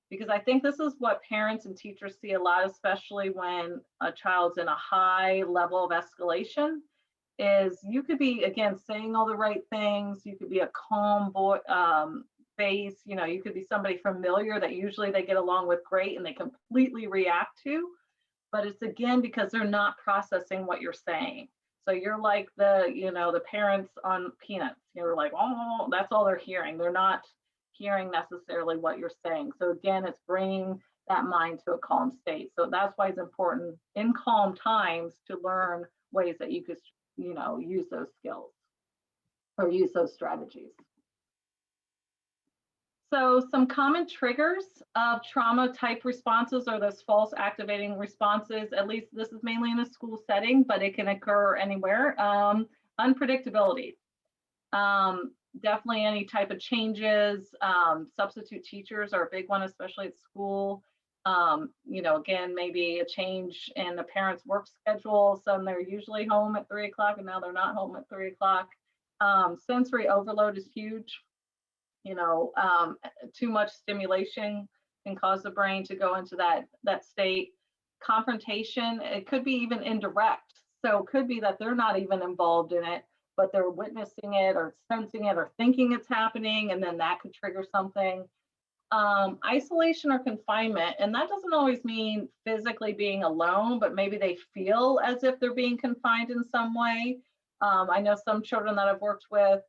because I think this is what parents and teachers see a lot, especially when a child's in a high level of escalation, is you could be, again, saying all the right things. You could be a calm face, you could be somebody familiar that usually they get along with great and they completely react to. But it's again because they're not processing what you're saying. So you're like the parents on Peanuts. You're like, oh, that's all they're hearing. They're not hearing necessarily what you're saying. So again, it's bringing that mind to a calm state. So that's why it's important in calm times to learn ways that you could, use those skills or use those strategies. So some common triggers of trauma type responses are those false activating responses. At least this is mainly in a school setting, but it can occur anywhere. Unpredictability. Definitely any type of changes. Substitute teachers are a big one, especially at school. Again, maybe a change in the parents' work schedule. Some they're usually home at 3 o'clock and now they're not home at 3 o'clock. Sensory overload is huge. Too much stimulation can cause the brain to go into that state. Confrontation, it could be even indirect. So it could be that they're not even involved in it, but they're witnessing it or sensing it or thinking it's happening, and then that could trigger something. Isolation or confinement, and that doesn't always mean physically being alone, but maybe they feel as if they're being confined in some way. I know some children that I've worked with,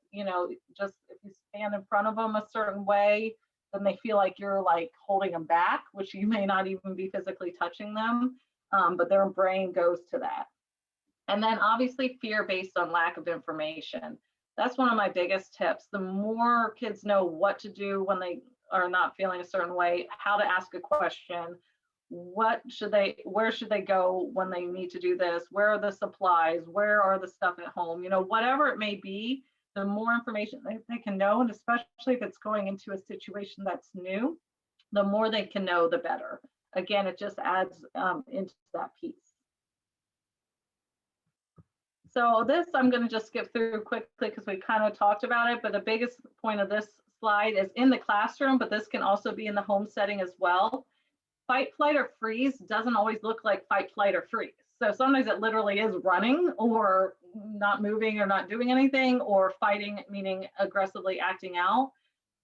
just if you stand in front of them a certain way, then they feel like you're like holding them back, which you may not even be physically touching them, but their brain goes to that. And then obviously fear based on lack of information. That's one of my biggest tips. The more kids know what to do when they are not feeling a certain way, how to ask a question, where should they go when they need to do this, where are the supplies, where are the stuff at home, whatever it may be, the more information they can know, and especially if it's going into a situation that's new, the more they can know, the better. Again, it just adds into that piece. So this I'm going to just skip through quickly because we kind of talked about it, but the biggest point of this slide is in the classroom, but this can also be in the home setting as well. Fight, flight, or freeze doesn't always look like fight, flight, or freeze. So sometimes it literally is running or not moving or not doing anything, or fighting, meaning aggressively acting out.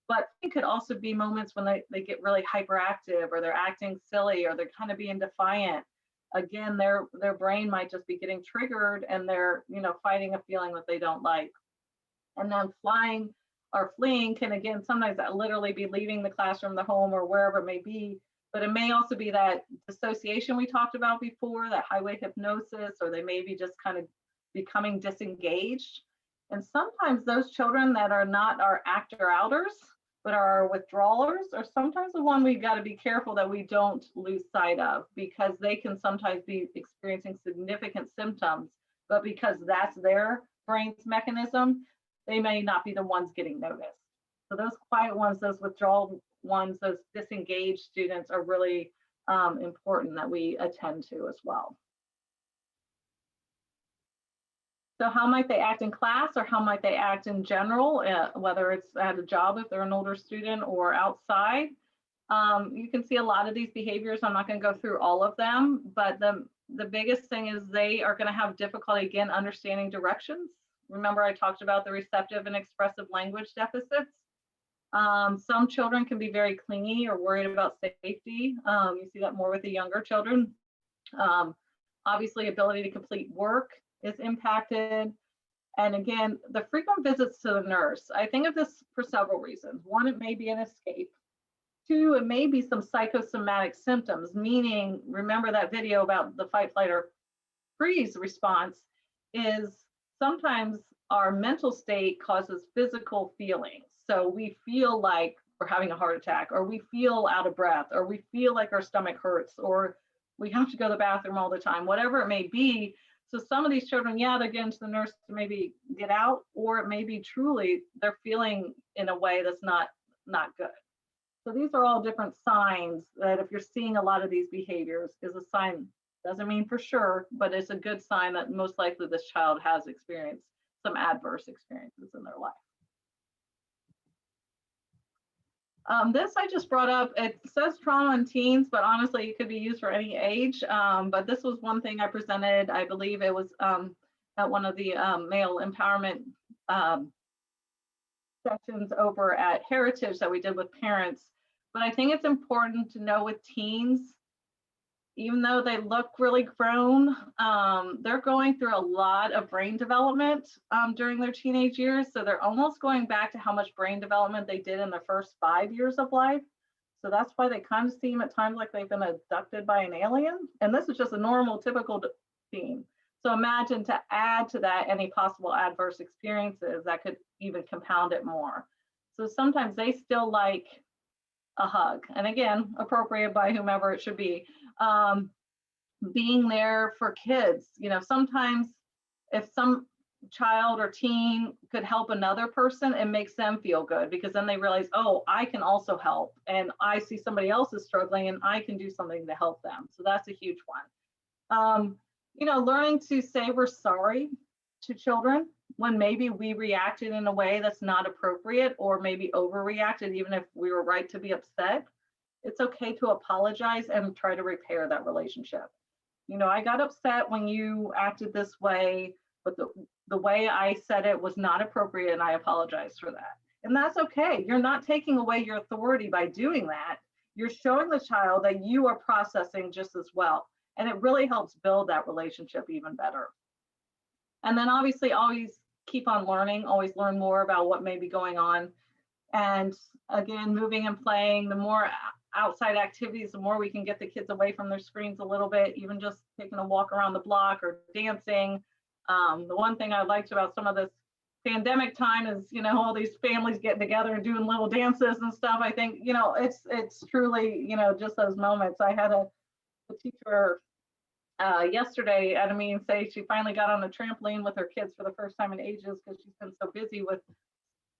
But it could also be moments when they get really hyperactive, or they're acting silly, or they're kind of being defiant. Again, their brain might just be getting triggered, and they're fighting a feeling that they don't like. And then flying or fleeing can, again, sometimes that literally be leaving the classroom, the home, or wherever it may be. But it may also be that dissociation we talked about before, that highway hypnosis, or they may be just kind of becoming disengaged. And sometimes those children that are not our actor-outers, but are withdrawers, are sometimes the one we've got to be careful that we don't lose sight of, because they can sometimes be experiencing significant symptoms, but because that's their brain's mechanism, they may not be the ones getting noticed. So those quiet ones, those withdrawal ones, those disengaged students are really important that we attend to as well. So how might they act in class, or how might they act in general, whether it's at a job if they're an older student or outside? You can see a lot of these behaviors. I'm not going to go through all of them, but the biggest thing is they are going to have difficulty, again, understanding directions. Remember, I talked about the receptive and expressive language deficits. Some children can be very clingy or worried about safety. You see that more with the younger children. Obviously, ability to complete work is impacted. And again, the frequent visits to the nurse, I think of this for several reasons. One, it may be an escape. Two, it may be some psychosomatic symptoms, meaning, remember that video about the fight, flight, or freeze response, is sometimes our mental state causes physical feelings. So we feel like we're having a heart attack, or we feel out of breath, or we feel like our stomach hurts, or we have to go to the bathroom all the time, whatever it may be. So some of these children, yeah, they're getting to the nurse to maybe get out, or it may be truly they're feeling in a way that's not good. So these are all different signs that if you're seeing a lot of these behaviors is a sign. Doesn't mean for sure, but it's a good sign that most likely this child has experienced some adverse experiences in their life. This I just brought up. It says trauma in teens, but honestly, it could be used for any age. But this was one thing I presented. I believe it was at one of the male empowerment sessions over at Heritage that we did with parents. But I think it's important to know with teens, even though they look really grown, they're going through a lot of brain development during their teenage years. So they're almost going back to how much brain development they did in the first 5 years of life. So that's why they kind of seem at times like they've been abducted by an alien. And this is just a normal, typical theme. So imagine to add to that any possible adverse experiences that could even compound it more. So sometimes they still like a hug, and again, appropriate by whomever it should be. Being there for kids, sometimes if some child or teen could help another person, it makes them feel good because then they realize, oh, I can also help, and I see somebody else is struggling and I can do something to help them. So that's a huge one. Learning to say we're sorry to children when maybe we reacted in a way that's not appropriate or maybe overreacted, even if we were right to be upset. It's okay to apologize and try to repair that relationship. I got upset when you acted this way, but the way I said it was not appropriate, and I apologize for that. And that's okay. You're not taking away your authority by doing that. You're showing the child that you are processing just as well. And it really helps build that relationship even better. And then obviously always keep on learning, always learn more about what may be going on. And again, moving and playing, the more outside activities, the more we can get the kids away from their screens a little bit, even just taking a walk around the block or dancing. The one thing I liked about some of this pandemic time is, all these families getting together and doing little dances and stuff. I think, it's truly, just those moments. I had a teacher yesterday at a meeting say she finally got on a trampoline with her kids for the first time in ages because she's been so busy with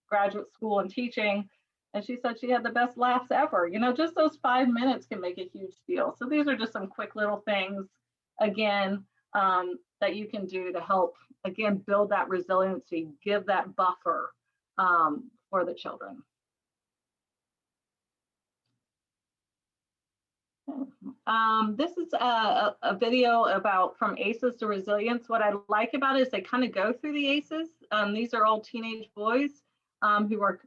graduate school and teaching. And she said she had the best laughs ever. Just those 5 minutes can make a huge deal. So these are just some quick little things, again, that you can do to help, again, build that resiliency, give that buffer for the children. This is a video from ACES to resilience. What I like about it is they kind of go through the ACES. These are all teenage boys who are,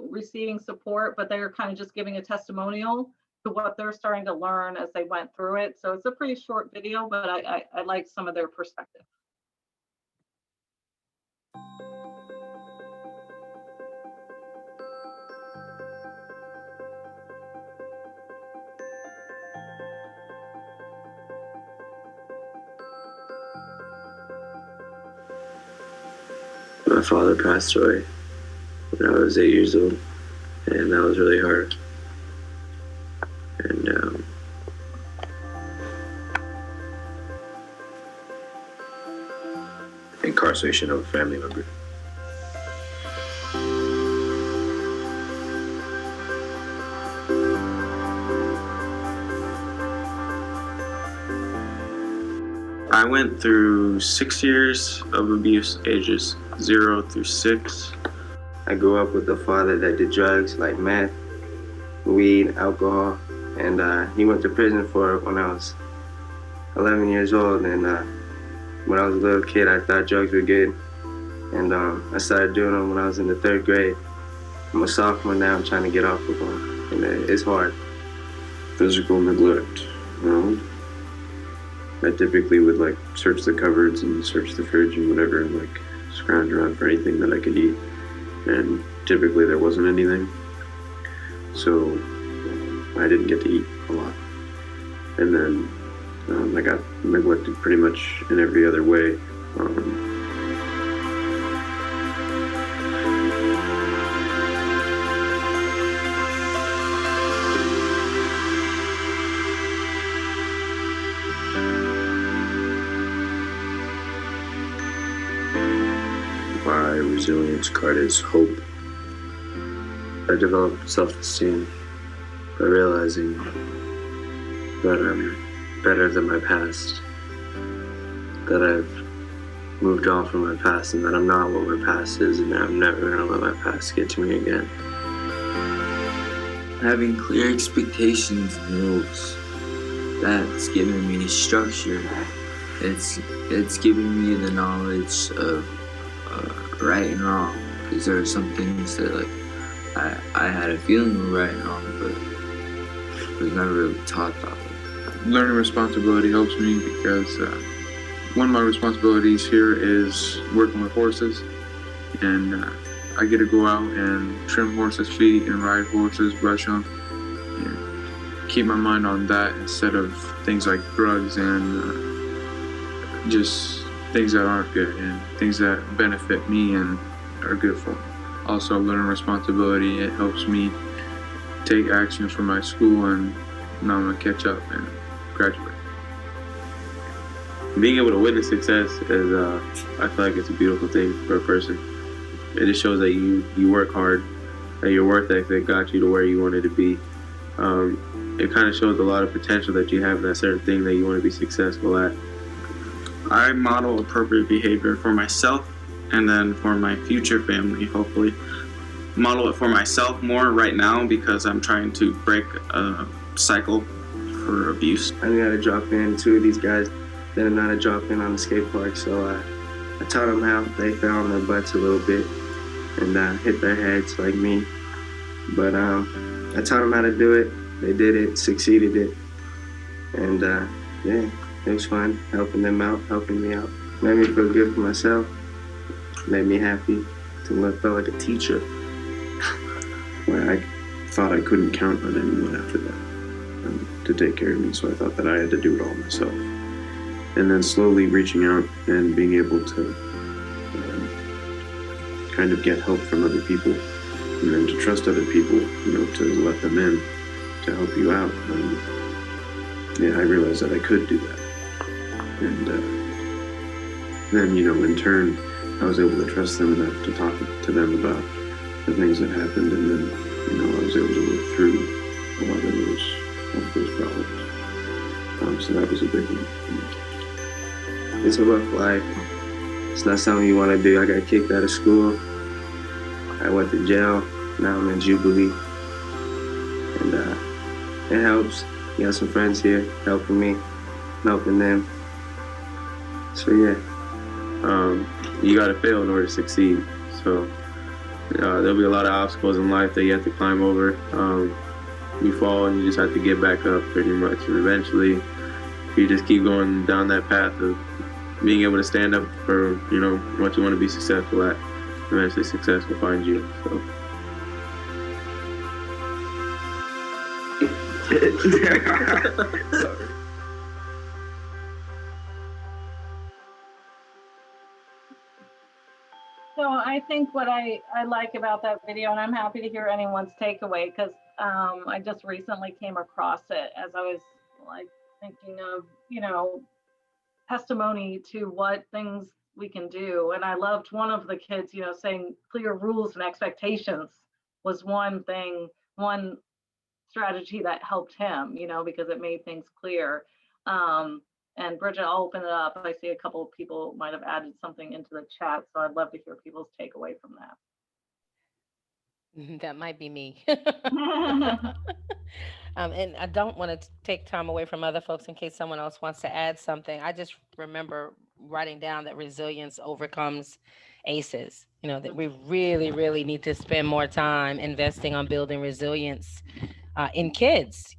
receiving support, but they're kind of just giving a testimonial to what they're starting to learn as they went through it. So it's a pretty short video, but I like some of their perspective. My father passed away when I was 8 years old, and that was really hard. And incarceration of a family member. I went through 6 years of abuse, ages 0 through 6. I grew up with a father that did drugs like meth, weed, alcohol, and he went to prison for it when I was 11 years old. And when I was a little kid, I thought drugs were good, and I started doing them when I was in the 3rd grade. I'm a sophomore now. I'm trying to get off of them, and it's hard. Physical neglect. I typically would search the cupboards and search the fridge and whatever, scrounge around for anything that I could eat. And typically there wasn't anything. So I didn't get to eat a lot. And then I got neglected pretty much in every other way. My resilience card is hope. I developed self-esteem by realizing that I'm better than my past, that I've moved on from my past, and that I'm not what my past is, and that I'm never going to let my past get to me again. Having clear expectations and rules, that's giving me structure. It's giving me the knowledge of right and wrong, because there are some things that I had a feeling were right and wrong, but was never really taught that way. Learning responsibility helps me because one of my responsibilities here is working with horses, and I get to go out and trim horses' feet and ride horses, brush them, and keep my mind on that instead of things like drugs and just things that aren't good and things that benefit me and are good for me. Also, learning responsibility, it helps me take action for my school, and now I'm gonna catch up and graduate. Being able to witness success is, I feel like it's a beautiful thing for a person. It just shows that you work hard, that your work ethic got you to where you wanted to be. It kind of shows a lot of potential that you have in that certain thing that you want to be successful at. I model appropriate behavior for myself and then for my future family, hopefully. Model it for myself more right now because I'm trying to break a cycle for abuse. I knew how to drop in. Two of these guys didn't know how to drop in on the skate park, so I taught them how. They fell on their butts a little bit and hit their heads like me. But I taught them how to do it. They did it, succeeded it, and yeah, it was fun helping them out, helping me out. Made me feel good for myself. Made me happy to feel like a teacher. Where I thought I couldn't count on anyone after that to take care of me, so I thought that I had to do it all myself. And then slowly reaching out and being able to kind of get help from other people, and then to trust other people, to let them in to help you out. Yeah, I realized that I could do that. And then, in turn, I was able to trust them enough to talk to them about the things that happened, and then, I was able to work through a lot of those problems. So that was a big one for me. It's a rough life. It's not something you want to do. I got kicked out of school. I went to jail. Now I'm in Jubilee. And it helps. You got some friends here helping me, helping them. So yeah, you got to fail in order to succeed. So there'll be a lot of obstacles in life that you have to climb over. You fall and you just have to get back up pretty much. And eventually, you just keep going down that path of being able to stand up for, what you want to be successful at. Eventually success will find you. So. So I think what I like about that video, and I'm happy to hear anyone's takeaway, because I just recently came across it as I was like thinking of, testimony to what things we can do. And I loved one of the kids, saying clear rules and expectations was one thing, one strategy that helped him, because it made things clear. And Bridget, I'll open it up. I see a couple of people might have added something into the chat, so I'd love to hear people's takeaway from that. That might be me. And I don't want to take time away from other folks in case someone else wants to add something. I just remember writing down that resilience overcomes ACEs. That we really, really need to spend more time investing on building resilience in kids,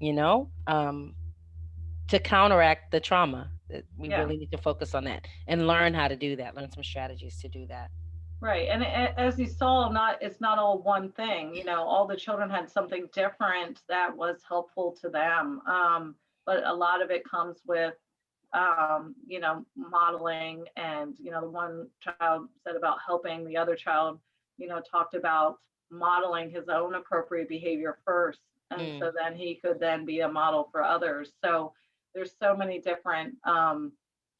to counteract the trauma. That we Yeah. really need to focus on that and learn how to do that, learn some strategies to do that. Right. And as you saw, it's not all one thing. All the children had something different that was helpful to them. But a lot of it comes with, modeling. And, the one child said about helping, the other child, talked about modeling his own appropriate behavior first. And so then he could then be a model for others. So there's so many different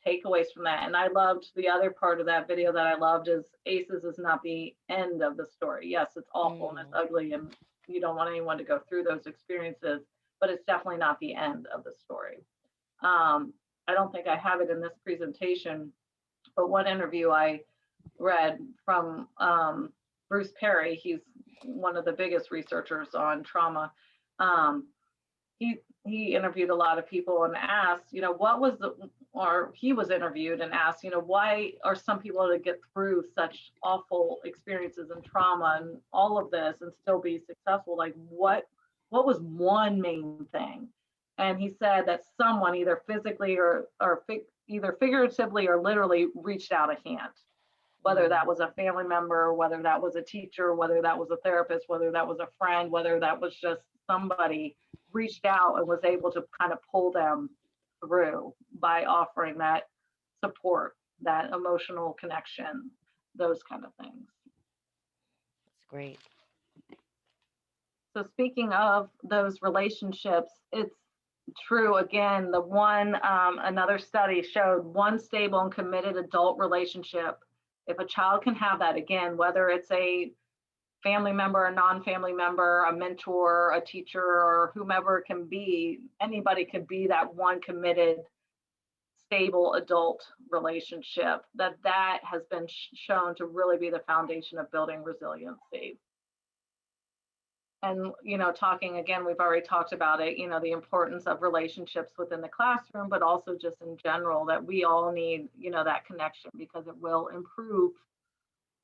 takeaways from that. And I loved the other part of that video that I loved is ACES is not the end of the story. Yes, it's awful and it's ugly and you don't want anyone to go through those experiences, but it's definitely not the end of the story. I don't think I have it in this presentation, but one interview I read from Bruce Perry, he's one of the biggest researchers on trauma. He interviewed a lot of people and asked, he was interviewed and asked, why are some people to get through such awful experiences and trauma and all of this and still be successful? Like what was one main thing? And he said that someone either physically or either figuratively or literally reached out a hand, whether that was a family member, whether that was a teacher, whether that was a therapist, whether that was a friend, whether that was just somebody reached out and was able to kind of pull them through by offering that support, that emotional connection, those kind of things. That's great. So speaking of those relationships, it's true again, the one, another study showed one stable and committed adult relationship. If a child can have that, again, whether it's a family member, a non-family member, a mentor, a teacher, or whomever it can be, anybody could be that one committed, stable adult relationship, that has been shown to really be the foundation of building resiliency. And, you know, talking again, we've already talked about it, you know, the importance of relationships within the classroom, but also just in general, that we all need, you know, that connection, because it will improve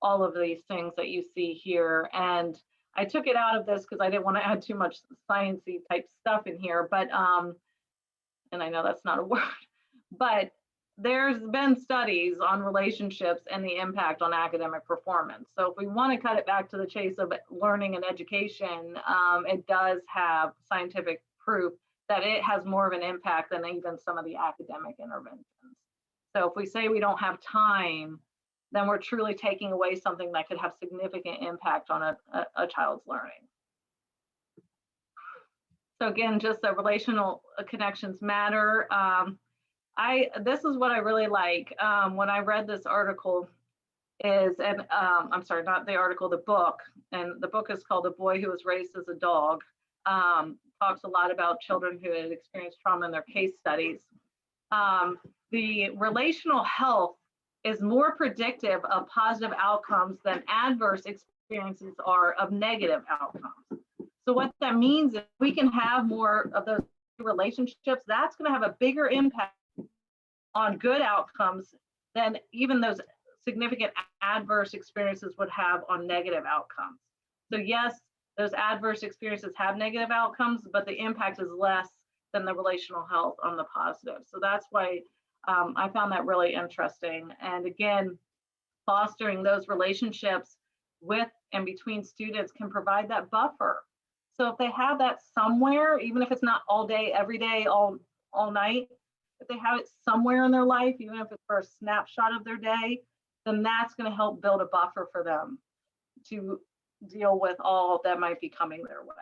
all of these things that you see here. And I took it out of this because I didn't want to add too much sciencey type stuff in here, but, and I know that's not a word, but there's been studies on relationships and the impact on academic performance. So if we want to cut it back to the chase of learning and education, it does have scientific proof that it has more of an impact than even some of the academic interventions. So if we say we don't have time, then we're truly taking away something that could have significant impact on a child's learning. So again, just the relational connections matter. This is what I really like when I read this article is, and I'm sorry, not the article, the book, and the book is called "The Boy Who Was Raised as a Dog." Talks a lot about children who had experienced trauma in their case studies. The relational health is more predictive of positive outcomes than adverse experiences are of negative outcomes. So what that means is we can have more of those relationships, that's going to have a bigger impact on good outcomes than even those significant adverse experiences would have on negative outcomes. So yes, those adverse experiences have negative outcomes, but the impact is less than the relational health on the positive. So that's why I found that really interesting. And again, fostering those relationships with and between students can provide that buffer. So if they have that somewhere, even if it's not all day, every day, all night, if they have it somewhere in their life, even if it's for a snapshot of their day, then that's going to help build a buffer for them to deal with all that might be coming their way.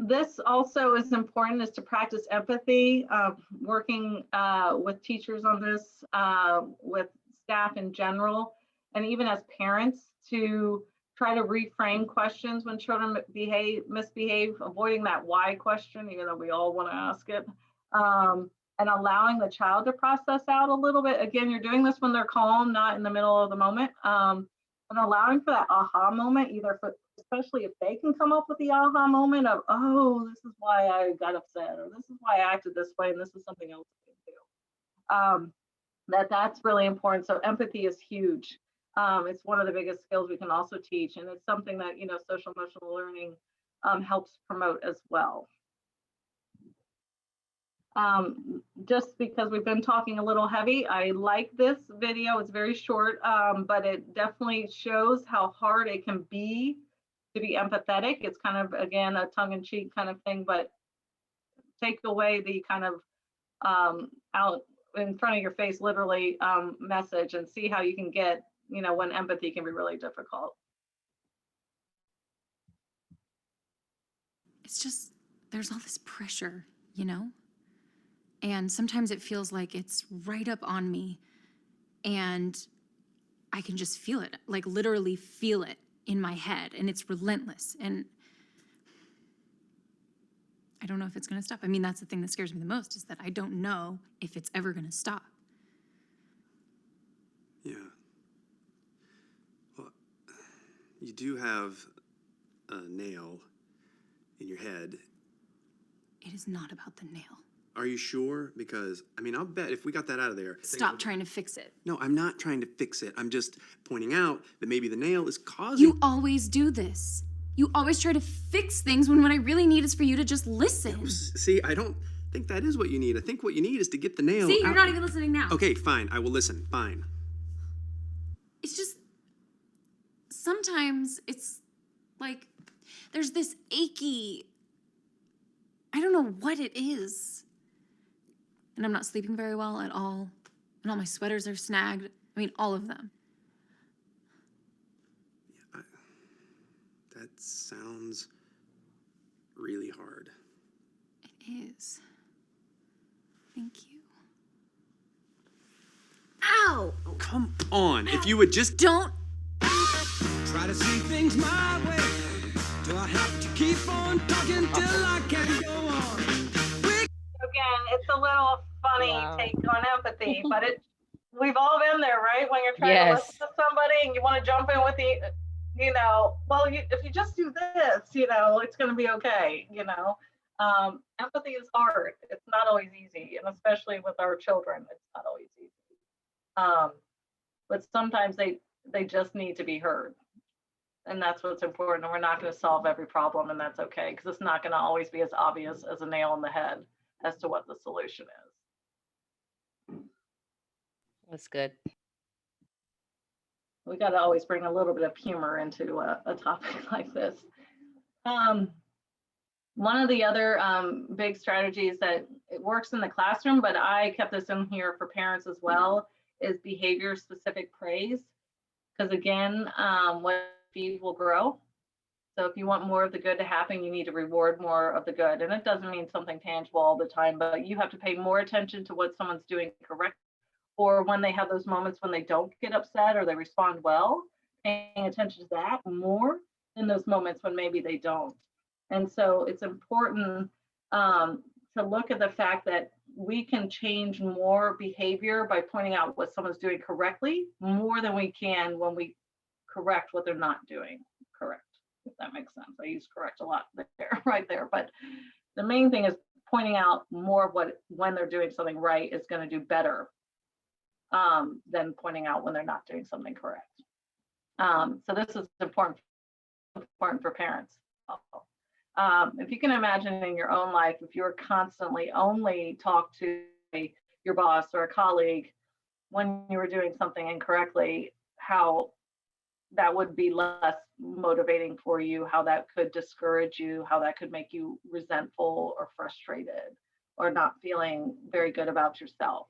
This also is important, is to practice empathy, working with teachers on this, with staff in general, and even as parents, to try to reframe questions when children misbehave, avoiding that why question, even though we all want to ask it, and allowing the child to process out a little bit. Again, you're doing this when they're calm, not in the middle of the moment, and allowing for that aha moment, either for, especially if they can come up with the aha moment of, oh, this is why I got upset, or this is why I acted this way, and this is something else I can do. That's really important. So empathy is huge. It's one of the biggest skills we can also teach, and it's something that, you know, social emotional learning helps promote as well. Just because we've been talking a little heavy, I like this video. It's very short, but it definitely shows how hard it can be to be empathetic. It's kind of, again, a tongue-in-cheek kind of thing, but take away the kind of out in front of your face, literally, message, and see how you can get, you know, when empathy can be really difficult. It's just, there's all this pressure, you know? And sometimes it feels like it's right up on me, and I can just feel it, like literally feel it in my head, and it's relentless. And I don't know if it's going to stop. I mean, that's the thing that scares me the most, is that I don't know if it's ever going to stop. Yeah. Well, you do have a nail in your head. It is not about the nail. Are you sure? Because, I mean, I'll bet if we got that out of there. Stop trying to fix it. No, I'm not trying to fix it. I'm just pointing out that maybe the nail is causing. You always do this. You always try to fix things when what I really need is for you to just listen. See, I don't think that is what you need. I think what you need is to get the nail See, you're out. not even listening now. Okay, fine. I will listen. Fine. It's just, sometimes it's like there's this achy, I don't know what it is. And I'm not sleeping very well at all. And all my sweaters are snagged. I mean, all of them. That sounds really hard. It is. Thank you. Ow! Oh, come on. If you would just... Don't. Try to see things my way. Do I have to keep on talking till I can go on? Again, it's a little funny take on empathy, but we've all been there, right? When you're trying to listen to somebody and you want to jump in with if you just do this, it's going to be okay, Empathy is hard. It's not always easy, and especially with our children, it's not always easy. But sometimes they just need to be heard. And that's what's important. And we're not going to solve every problem, and that's okay, because it's not going to always be as obvious as a nail in the head as to what the solution is. That's good. We got to always bring a little bit of humor into a topic like this. One of the other big strategies that it works in the classroom, but I kept this in here for parents as well, is behavior specific praise. Because again, what feed will grow. So if you want more of the good to happen, you need to reward more of the good. And it doesn't mean something tangible all the time, but you have to pay more attention to what someone's doing correct, or when they have those moments when they don't get upset or they respond well, paying attention to that more than those moments when maybe they don't. And so it's important to look at the fact that we can change more behavior by pointing out what someone's doing correctly more than we can when we correct what they're not doing correct, if that makes sense. I use correct a lot there, right there, but the main thing is pointing out more of what, when they're doing something right, is going to do better than pointing out when they're not doing something correct. So this is important for parents. If you can imagine in your own life, if you're constantly only talk to your boss or a colleague when you were doing something incorrectly, how that would be less motivating for you, how that could discourage you, how that could make you resentful or frustrated or not feeling very good about yourself.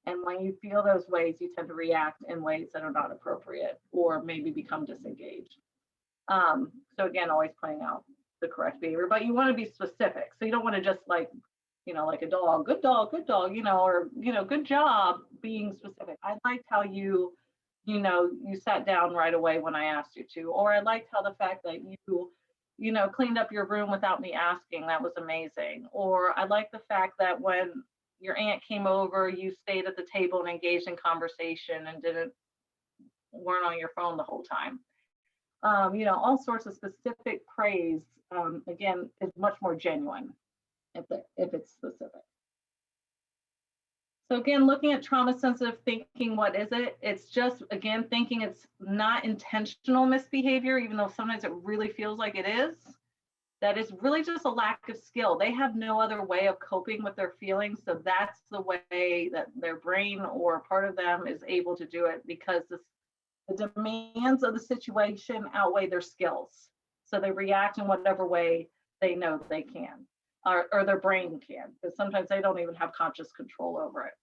And when you feel those ways, you tend to react in ways that are not appropriate or maybe become disengaged. So again, always pointing out the correct behavior, but you want to be specific. So you don't want to just like a dog, good dog, or, good job, being specific. I liked how you sat down right away when I asked you to, or I liked how the fact that you cleaned up your room without me asking, that was amazing. Or I like the fact that when your aunt came over, you stayed at the table and engaged in conversation and weren't on your phone the whole time. All sorts of specific praise, again, is much more genuine if it's specific. So again, looking at trauma sensitive thinking, what is it? It's just, again, thinking it's not intentional misbehavior, even though sometimes it really feels like it is. That is really just a lack of skill. They have no other way of coping with their feelings. So that's the way that their brain or part of them is able to do it, because the demands of the situation outweigh their skills. So they react in whatever way they know they can, or their brain can, because sometimes they don't even have conscious control over it.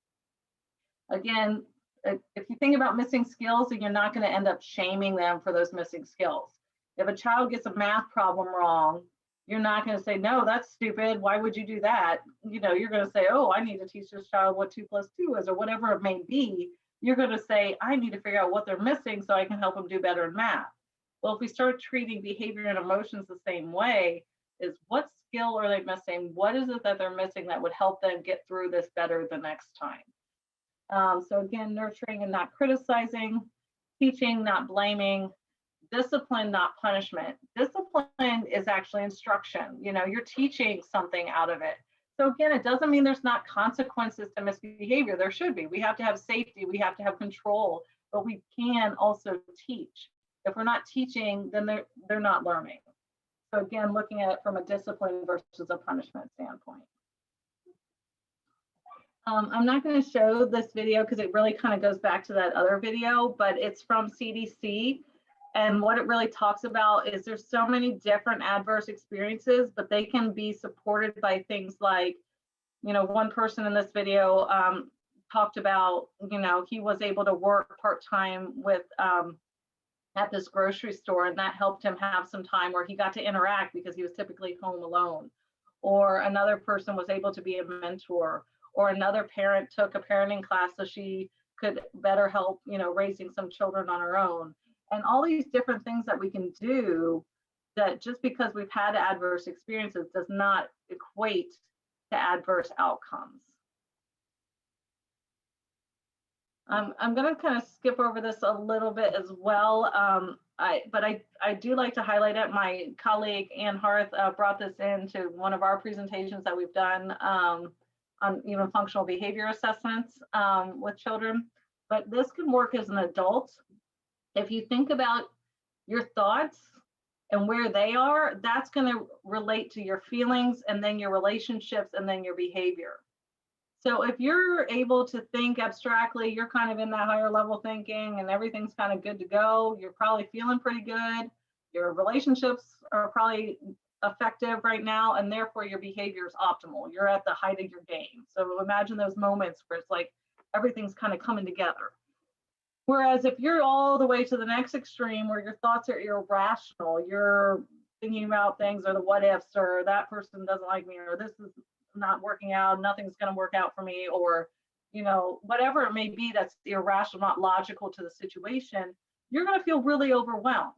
Again, if you think about missing skills, then you're not going to end up shaming them for those missing skills. If a child gets a math problem wrong, you're not going to say, no, that's stupid, why would you do that? You're going to say, oh, I need to teach this child what 2 + 2 is, or whatever it may be. You're going to say, I need to figure out what they're missing so I can help them do better in math. Well, if we start treating behavior and emotions the same way, is what skill are they missing? What is it that they're missing that would help them get through this better the next time? So again, nurturing and not criticizing, teaching, not blaming, discipline, not punishment. Discipline is actually instruction. You're teaching something out of it. So again, it doesn't mean there's not consequences to misbehavior. There should be. We have to have safety. We have to have control, but we can also teach. If we're not teaching, then they're not learning. So again, looking at it from a discipline versus a punishment standpoint. I'm not going to show this video because it really kind of goes back to that other video, but it's from CDC. And what it really talks about is there's so many different adverse experiences, but they can be supported by things like, you know, one person in this video talked about, you know, he was able to work part-time with at this grocery store, and that helped him have some time where he got to interact because he was typically home alone. Or another person was able to be a mentor, or another parent took a parenting class so she could better help, you know, raising some children on her own. And all these different things that we can do, that just because we've had adverse experiences does not equate to adverse outcomes. I'm going to kind of skip over this a little bit as well, but I do like to highlight it. My colleague Ann Harth brought this into one of our presentations that we've done on even functional behavior assessments with children. But this can work as an adult. If you think about your thoughts and where they are, that's going to relate to your feelings and then your relationships and then your behavior. So if you're able to think abstractly, you're kind of in that higher level thinking and everything's kind of good to go, you're probably feeling pretty good, your relationships are probably effective right now, and therefore your behavior is optimal. You're at the height of your game. So imagine those moments where it's like everything's kind of coming together. Whereas if you're all the way to the next extreme where your thoughts are irrational, you're thinking about things or the what ifs, or that person doesn't like me, or this is not working out, nothing's going to work out for me, or, you know, whatever it may be that's irrational, not logical to the situation, you're going to feel really overwhelmed.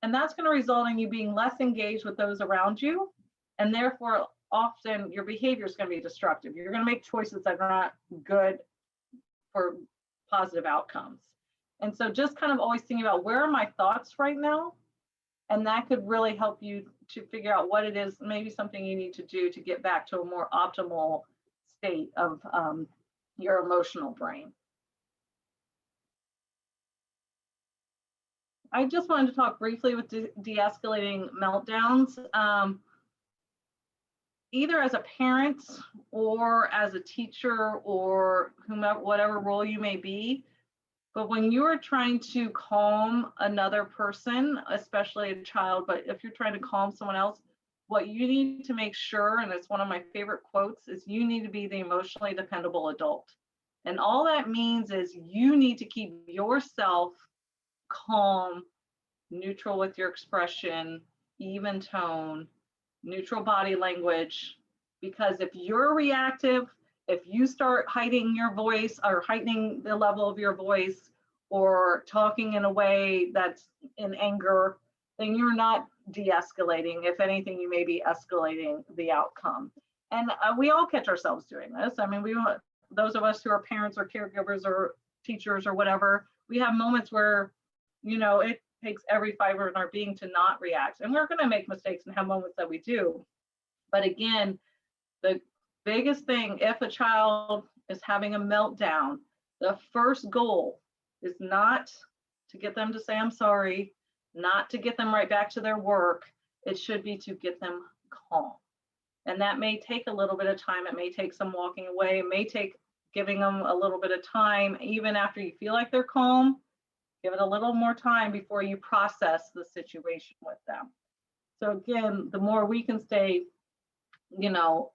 And that's going to result in you being less engaged with those around you. And therefore, often your behavior is going to be destructive. You're going to make choices that are not good for positive outcomes. And so just kind of always thinking about, where are my thoughts right now? And that could really help you to figure out what it is, maybe something you need to do to get back to a more optimal state of your emotional brain. I just wanted to talk briefly with de-escalating meltdowns. Either as a parent or as a teacher or whomever, whatever role you may be, but when you are trying to calm another person, especially a child, but if you're trying to calm someone else, what you need to make sure, and it's one of my favorite quotes, is you need to be the emotionally dependable adult. And all that means is you need to keep yourself calm, neutral with your expression, even tone, neutral body language, because if you're reactive, if you start hiding your voice or heightening the level of your voice or talking in a way that's in anger, then you're not de-escalating. If anything, you may be escalating the outcome. And we all catch ourselves doing this. I mean, those of us who are parents or caregivers or teachers or whatever, we have moments where, you know, it takes every fiber in our being to not react. And we're going to make mistakes and have moments that we do. But again, the biggest thing, if a child is having a meltdown, the first goal is not to get them to say I'm sorry, not to get them right back to their work. It should be to get them calm. And that may take a little bit of time. It may take some walking away. It may take giving them a little bit of time, even after you feel like they're calm. Give it a little more time before you process the situation with them. So again, the more we can stay, you know,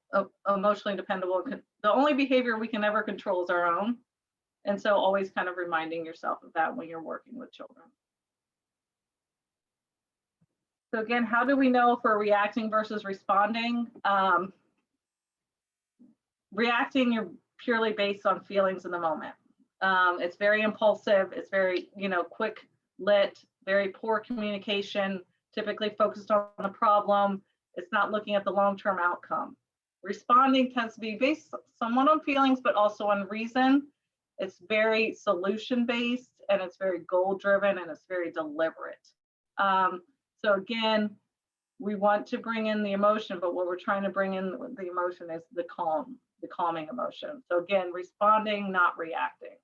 emotionally dependable, the only behavior we can ever control is our own. And so always kind of reminding yourself of that when you're working with children. So again, how do we know if we're reacting versus responding? Reacting, you're purely based on feelings in the moment. It's very impulsive. It's very, you know, quick lit, very poor communication, typically focused on the problem. It's not looking at the long-term outcome. Responding tends to be based somewhat on feelings, but also on reason. It's very solution-based, and it's very goal-driven, and it's very deliberate. So again, we want to bring in the emotion, but what we're trying to bring in the emotion is the calming emotion. So again, responding, not reacting.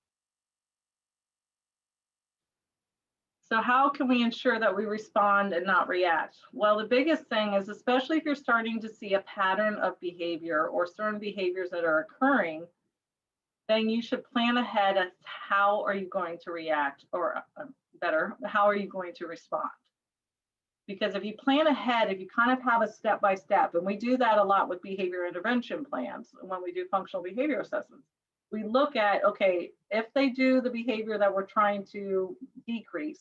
So how can we ensure that we respond and not react? Well, the biggest thing is, especially if you're starting to see a pattern of behavior or certain behaviors that are occurring, then you should plan ahead as how are you going to react, or better, how are you going to respond? Because if you plan ahead, if you kind of have a step-by-step, and we do that a lot with behavior intervention plans when we do functional behavior assessments, we look at, okay, if they do the behavior that we're trying to decrease,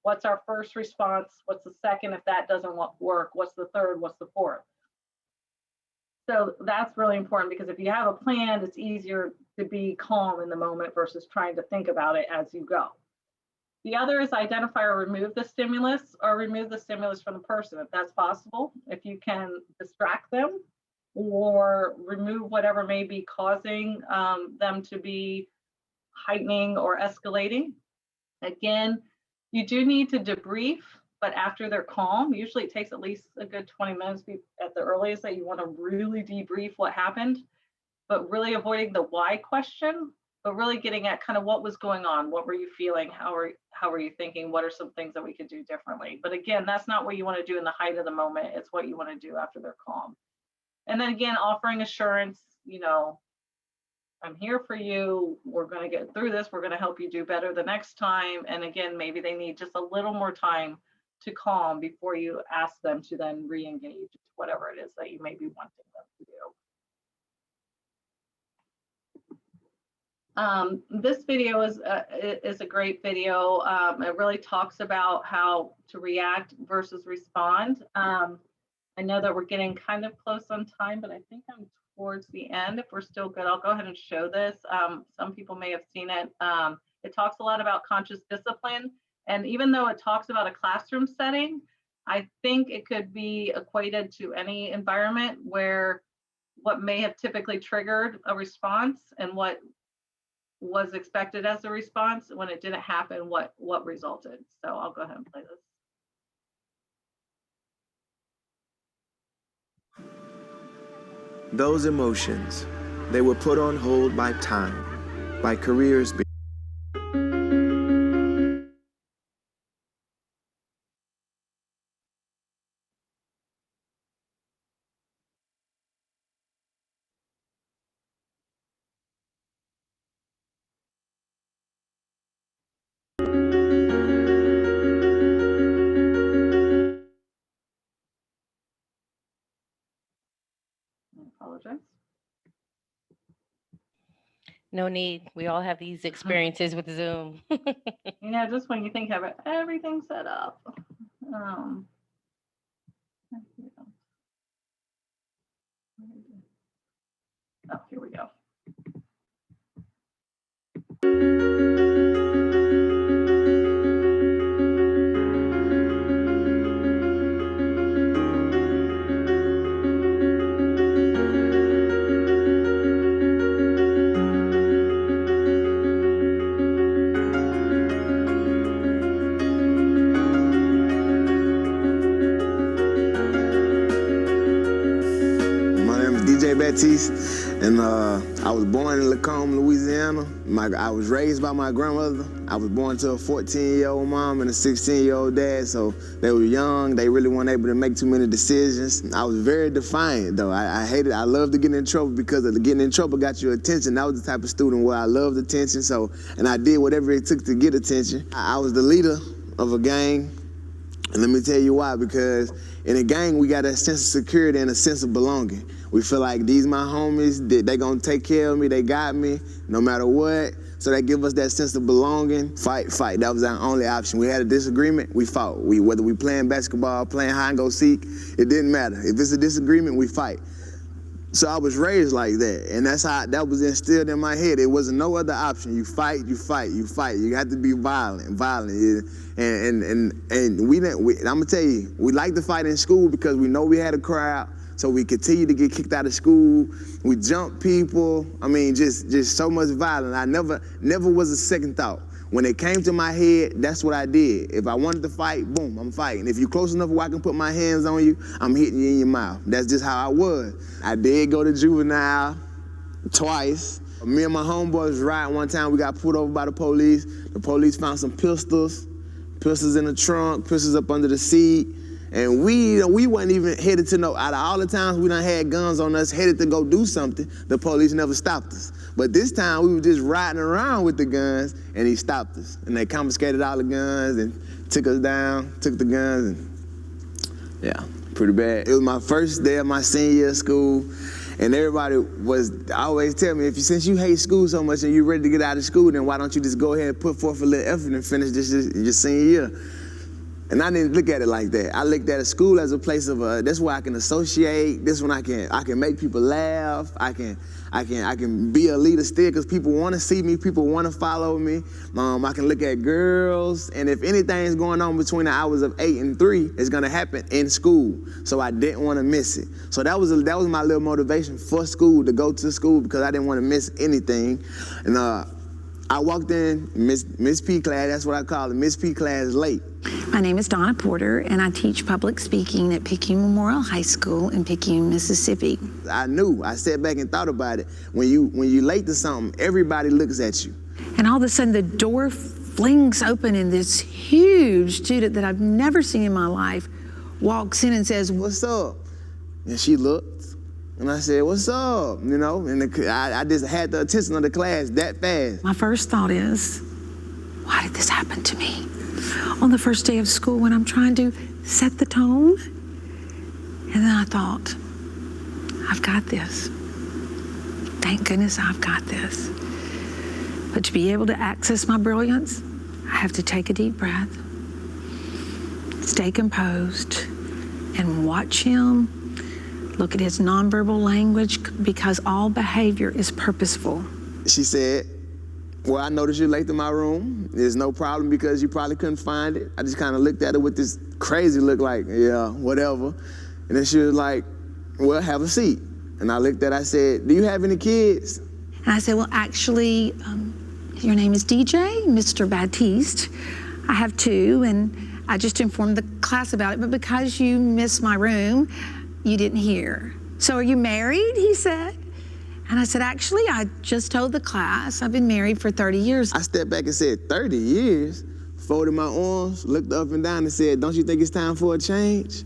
what's our first response? What's the second? If that doesn't work, what's the third? What's the fourth? So that's really important, because if you have a plan, it's easier to be calm in the moment versus trying to think about it as you go. The other is identify or remove the stimulus, or remove the stimulus from the person if that's possible. If you can distract them or remove whatever may be causing them to be heightening or escalating. Again, you do need to debrief, but after they're calm, usually it takes at least a good 20 minutes at the earliest that you want to really debrief what happened, but really avoiding the why question, but really getting at kind of what was going on, what were you feeling, how are you thinking, what are some things that we could do differently. But again, that's not what you want to do in the height of the moment, it's what you want to do after they're calm. And then again, offering assurance, you know, I'm here for you, we're going to get through this, we're going to help you do better the next time. And again, maybe they need just a little more time to calm before you ask them to then re-engage whatever it is that you may be wanting them to do. This video is a great video. It really talks about how to react versus respond. I know that we're getting kind of close on time, but I think I'm towards the end. If we're still good, I'll go ahead and show this. Some people may have seen it. It talks a lot about conscious discipline. And even though it talks about a classroom setting, I think it could be equated to any environment where what may have typically triggered a response and what was expected as a response, when it didn't happen, what resulted. So I'll go ahead and play this. Those emotions, they were put on hold by time, by careers being Apologize. No need. We all have these experiences with Zoom. You know, just when you think of it, everything set up. Oh, here we go. And I was born in Lacombe, Louisiana. I was raised by my grandmother. I was born to a 14-year-old mom and a 16-year-old dad, so they were young. They really weren't able to make too many decisions. I was very defiant, though. I loved to get in trouble because getting in trouble got your attention. I was the type of student where I loved attention, and I did whatever it took to get attention. I was the leader of a gang, and let me tell you why, because in a gang, we got a sense of security and a sense of belonging. We feel like these my homies, they gonna take care of me, they got me, no matter what. So they give us that sense of belonging. Fight. That was our only option. We had a disagreement, we fought. Whether we playing basketball, playing hide and go seek, it didn't matter. If it's a disagreement, we fight. So I was raised like that, and that was instilled in my head. It wasn't no other option. You fight. You have to be violent. And we didn't. I'm gonna tell you, we like to fight in school because we know we had a crowd. So we continue to get kicked out of school. We jump people. I mean, just so much violence. I never was a second thought. When it came to my head, that's what I did. If I wanted to fight, boom, I'm fighting. If you're close enough where I can put my hands on you, I'm hitting you in your mouth. That's just how I was. I did go to juvenile twice. Me and my homeboys was riding one time. We got pulled over by the police. The police found some pistols, pistols in the trunk, pistols up under the seat. And we wasn't even headed to out of all the times we done had guns on us, headed to go do something, the police never stopped us. But this time we were just riding around with the guns and he stopped us. And they confiscated all the guns and took us down, took the guns, and yeah, pretty bad. It was my first day of my senior year of school, and everybody was always tell me, since you hate school so much and you're ready to get out of school, then why don't you just go ahead and put forth a little effort and finish your senior year? And I didn't look at it like that. I looked at school as a place of that's where I can associate. This one I can make people laugh. I can be a leader still because people want to see me. People want to follow me. I can look at girls, and if anything's going on between the hours of 8 and 3, it's gonna happen in school. So I didn't want to miss it. So that was my little motivation for school, to go to school, because I didn't want to miss anything. And I walked in Miss P class. That's what I call it, Miss P class late. My name is Donna Porter, and I teach public speaking at Picayune Memorial High School in Picayune, Mississippi. I sat back and thought about it. When you late to something, everybody looks at you. And all of a sudden the door flings open and this huge student that I've never seen in my life walks in and says, "What's up?" And she looked, and I said, "What's up?" And I just had the attention of the class that fast. My first thought is, why did this happen to me? On the first day of school when I'm trying to set the tone. And then I thought, I've got this. Thank goodness I've got this. But to be able to access my brilliance, I have to take a deep breath, stay composed, and watch him, look at his nonverbal language, because all behavior is purposeful. She said, "Well, I noticed you're late to my room. There's no problem because you probably couldn't find it." I just kind of looked at her with this crazy look like, yeah, whatever. And then she was like, "Well, have a seat." And I looked at her, I said, "Do you have any kids?" And I said, "Well, actually, your name is DJ, Mr. Baptiste. I have 2, and I just informed the class about it, but because you missed my room, you didn't hear. So are you married?" he said. And I said, "Actually, I just told the class I've been married for 30 years. I stepped back and said, 30 years? Folded my arms, looked up and down and said, "Don't you think it's time for a change?"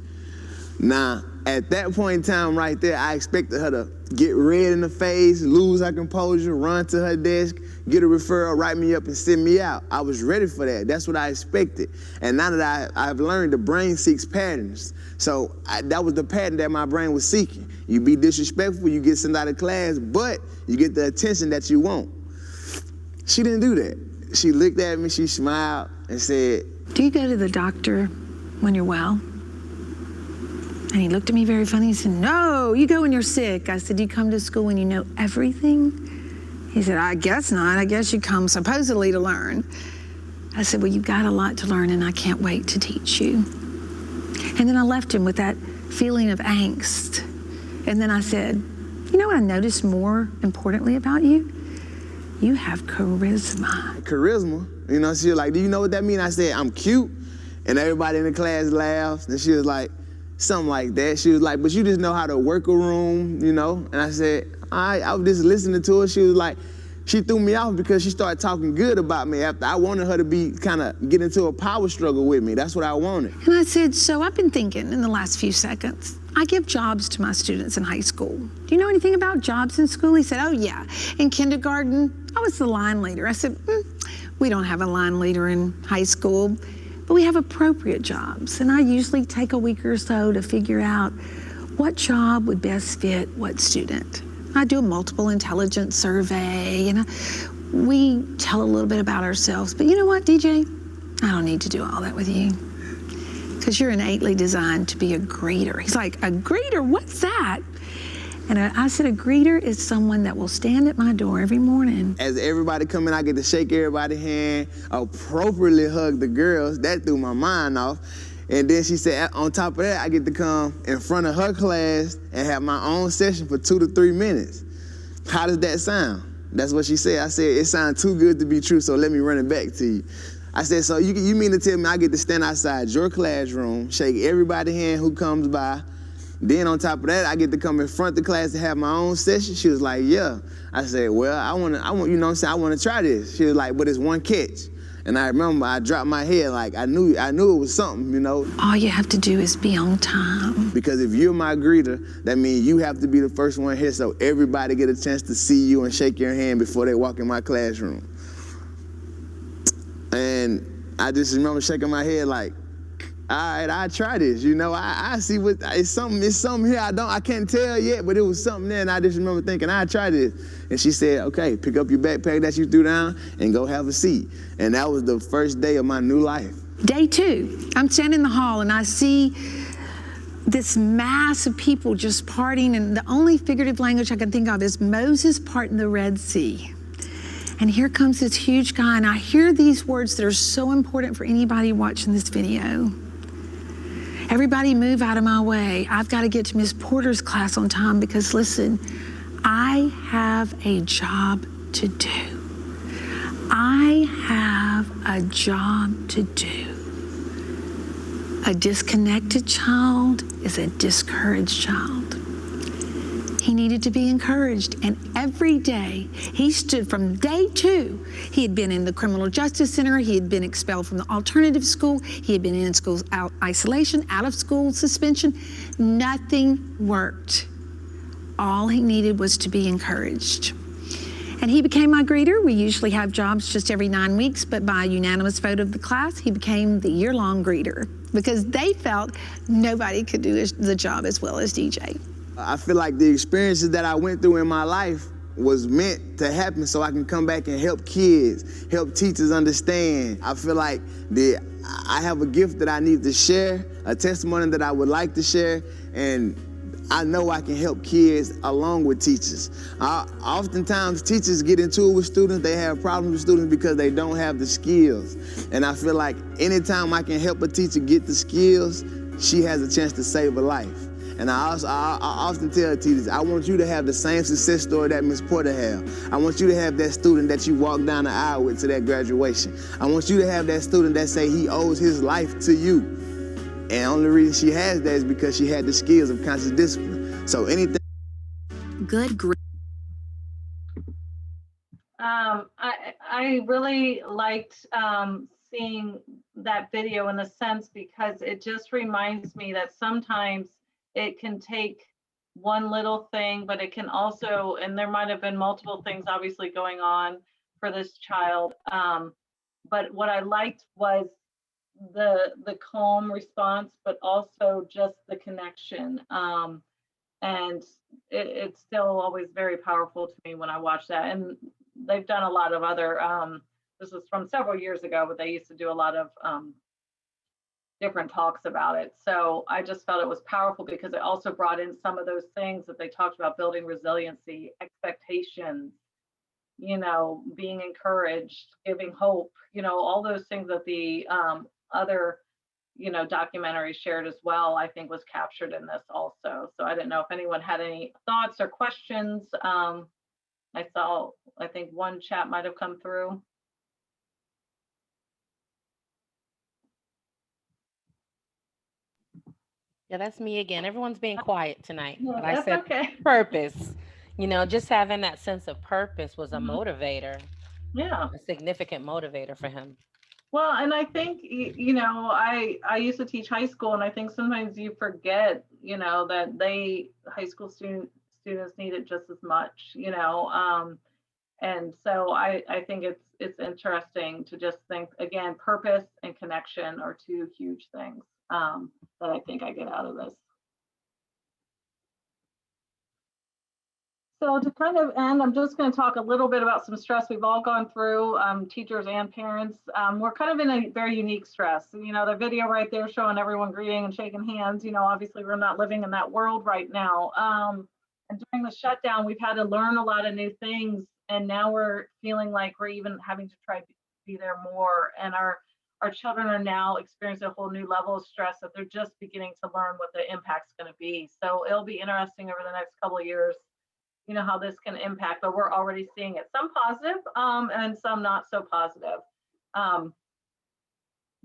Now, at that point in time right there, I expected her to get red in the face, lose her composure, run to her desk, get a referral, write me up and send me out. I was ready for that. That's what I expected. And now that I've learned the brain seeks patterns. So that was the pattern that my brain was seeking. You be disrespectful, you get sent out of class, but you get the attention that you want. She didn't do that. She looked at me, she smiled and said, "Do you go to the doctor when you're well?" And he looked at me very funny. He said, "No, you go when you're sick." I said, "Do you come to school when you know everything?" He said, "I guess not. I guess you come supposedly to learn." I said, "Well, you've got a lot to learn and I can't wait to teach you." And then I left him with that feeling of angst. And then I said, "You know what I noticed more importantly about you? You have charisma." Charisma? She was like, "Do you know what that means?" I said, "I'm cute." And everybody in the class laughed. And she was like, something like that. She was like, "But you just know how to work a room, And I said, I was just listening to her. She was like, she threw me off because she started talking good about me after I wanted her to be get into a power struggle with me. That's what I wanted. And I said, "So I've been thinking in the last few seconds, I give jobs to my students in high school. Do you know anything about jobs in school?" He said, "Oh yeah, in kindergarten, I was the line leader." I said, "We don't have a line leader in high school, but we have appropriate jobs. And I usually take a week or so to figure out what job would best fit what student. I do a multiple intelligence survey, and we tell a little bit about ourselves. But you know what, DJ? I don't need to do all that with you, because you're innately designed to be a greeter." He's like, "A greeter? What's that?" And I said, "A greeter is someone that will stand at my door every morning." As everybody come in, I get to shake everybody's hand, appropriately hug the girls. That threw my mind off. And then she said, on top of that, I get to come in front of her class and have my own session for 2 to 3 minutes. How does that sound? That's what she said. I said, "It sounds too good to be true, so let me run it back to you." I said, "So you mean to tell me I get to stand outside your classroom, shake everybody's hand who comes by, then on top of that, I get to come in front of the class to have my own session?" She was like, "Yeah." I said, "Well, I want to, I want to try this." She was like, "But it's one catch." And I remember I dropped my head like I knew it was something, you know. All you have to do is be on time. Because if you're my greeter, that means you have to be the first one here so everybody get a chance to see you and shake your hand before they walk in my classroom. And I just remember shaking my head like, all right, I try this, you know. I see what it's something here I can't tell yet, but it was something there, and I just remember thinking, I try this. And she said, okay, pick up your backpack that you threw down and go have a seat. And that was the first day of my new life. Day 2, I'm standing in the hall and I see this mass of people just parting, and the only figurative language I can think of is Moses parting the Red Sea. And here comes this huge guy, and I hear these words that are so important for anybody watching this video. Everybody move out of my way. I've got to get to Miss Porter's class on time because listen, I have a job to do. I have a job to do. A disconnected child is a discouraged child. He needed to be encouraged, and every day he stood from day 2. He had been in the criminal justice center, he had been expelled from the alternative school, he had been in school isolation, out of school suspension. Nothing worked. All he needed was to be encouraged. And he became my greeter. We usually have jobs just every 9 weeks, but by a unanimous vote of the class, he became the year-long greeter because they felt nobody could do the job as well as DJ. I feel like the experiences that I went through in my life was meant to happen so I can come back and help kids, help teachers understand. I feel like I have a gift that I need to share, a testimony that I would like to share, and I know I can help kids along with teachers. Oftentimes teachers get into it with students, they have problems with students because they don't have the skills. And I feel like anytime I can help a teacher get the skills, she has a chance to save a life. And I often tell teachers, I want you to have the same success story that Miss Porter had. I want you to have that student that you walk down the aisle with to that graduation. I want you to have that student that say he owes his life to you. And the only reason she has that is because she had the skills of conscious discipline. So anything. Good grief. I really liked seeing that video in a sense because it just reminds me that sometimes it can take one little thing, but it can also, and there might have been multiple things obviously going on for this child. But what I liked was the calm response, but also just the connection. And it's still always very powerful to me when I watch that. And they've done a lot of other, this was from several years ago, but they used to do a lot of different talks about it. So I just felt it was powerful because it also brought in some of those things that they talked about: building resiliency, expectations, you know, being encouraged, giving hope, you know, all those things that the other, you know, documentary shared as well, I think was captured in this also. So I didn't know if anyone had any thoughts or questions. I think one chat might have come through. Yeah, that's me again. Everyone's being quiet tonight. No, But I that's said okay. purpose. You know, just having that sense of purpose was a motivator, Yeah. a significant motivator for him. Well, and I think, you know, I used to teach high school, and I think sometimes you forget, you know, that high school students need it just as much, you know. And so I think it's interesting to just think, again, purpose and connection are two huge things that I think I get out of this. So to kind of end, I'm just going to talk a little bit about some stress we've all gone through, teachers and parents. We're kind of in a very unique stress. You know, the video right there showing everyone greeting and shaking hands, you know, obviously we're not living in that world right now. And during the shutdown, we've had to learn a lot of new things. And now we're feeling like we're even having to try to be there more. And our children are now experiencing a whole new level of stress that they're just beginning to learn what the impact's going to be. So it'll be interesting over the next couple of years, you know, how this can impact, but we're already seeing it, some positive and some not so positive.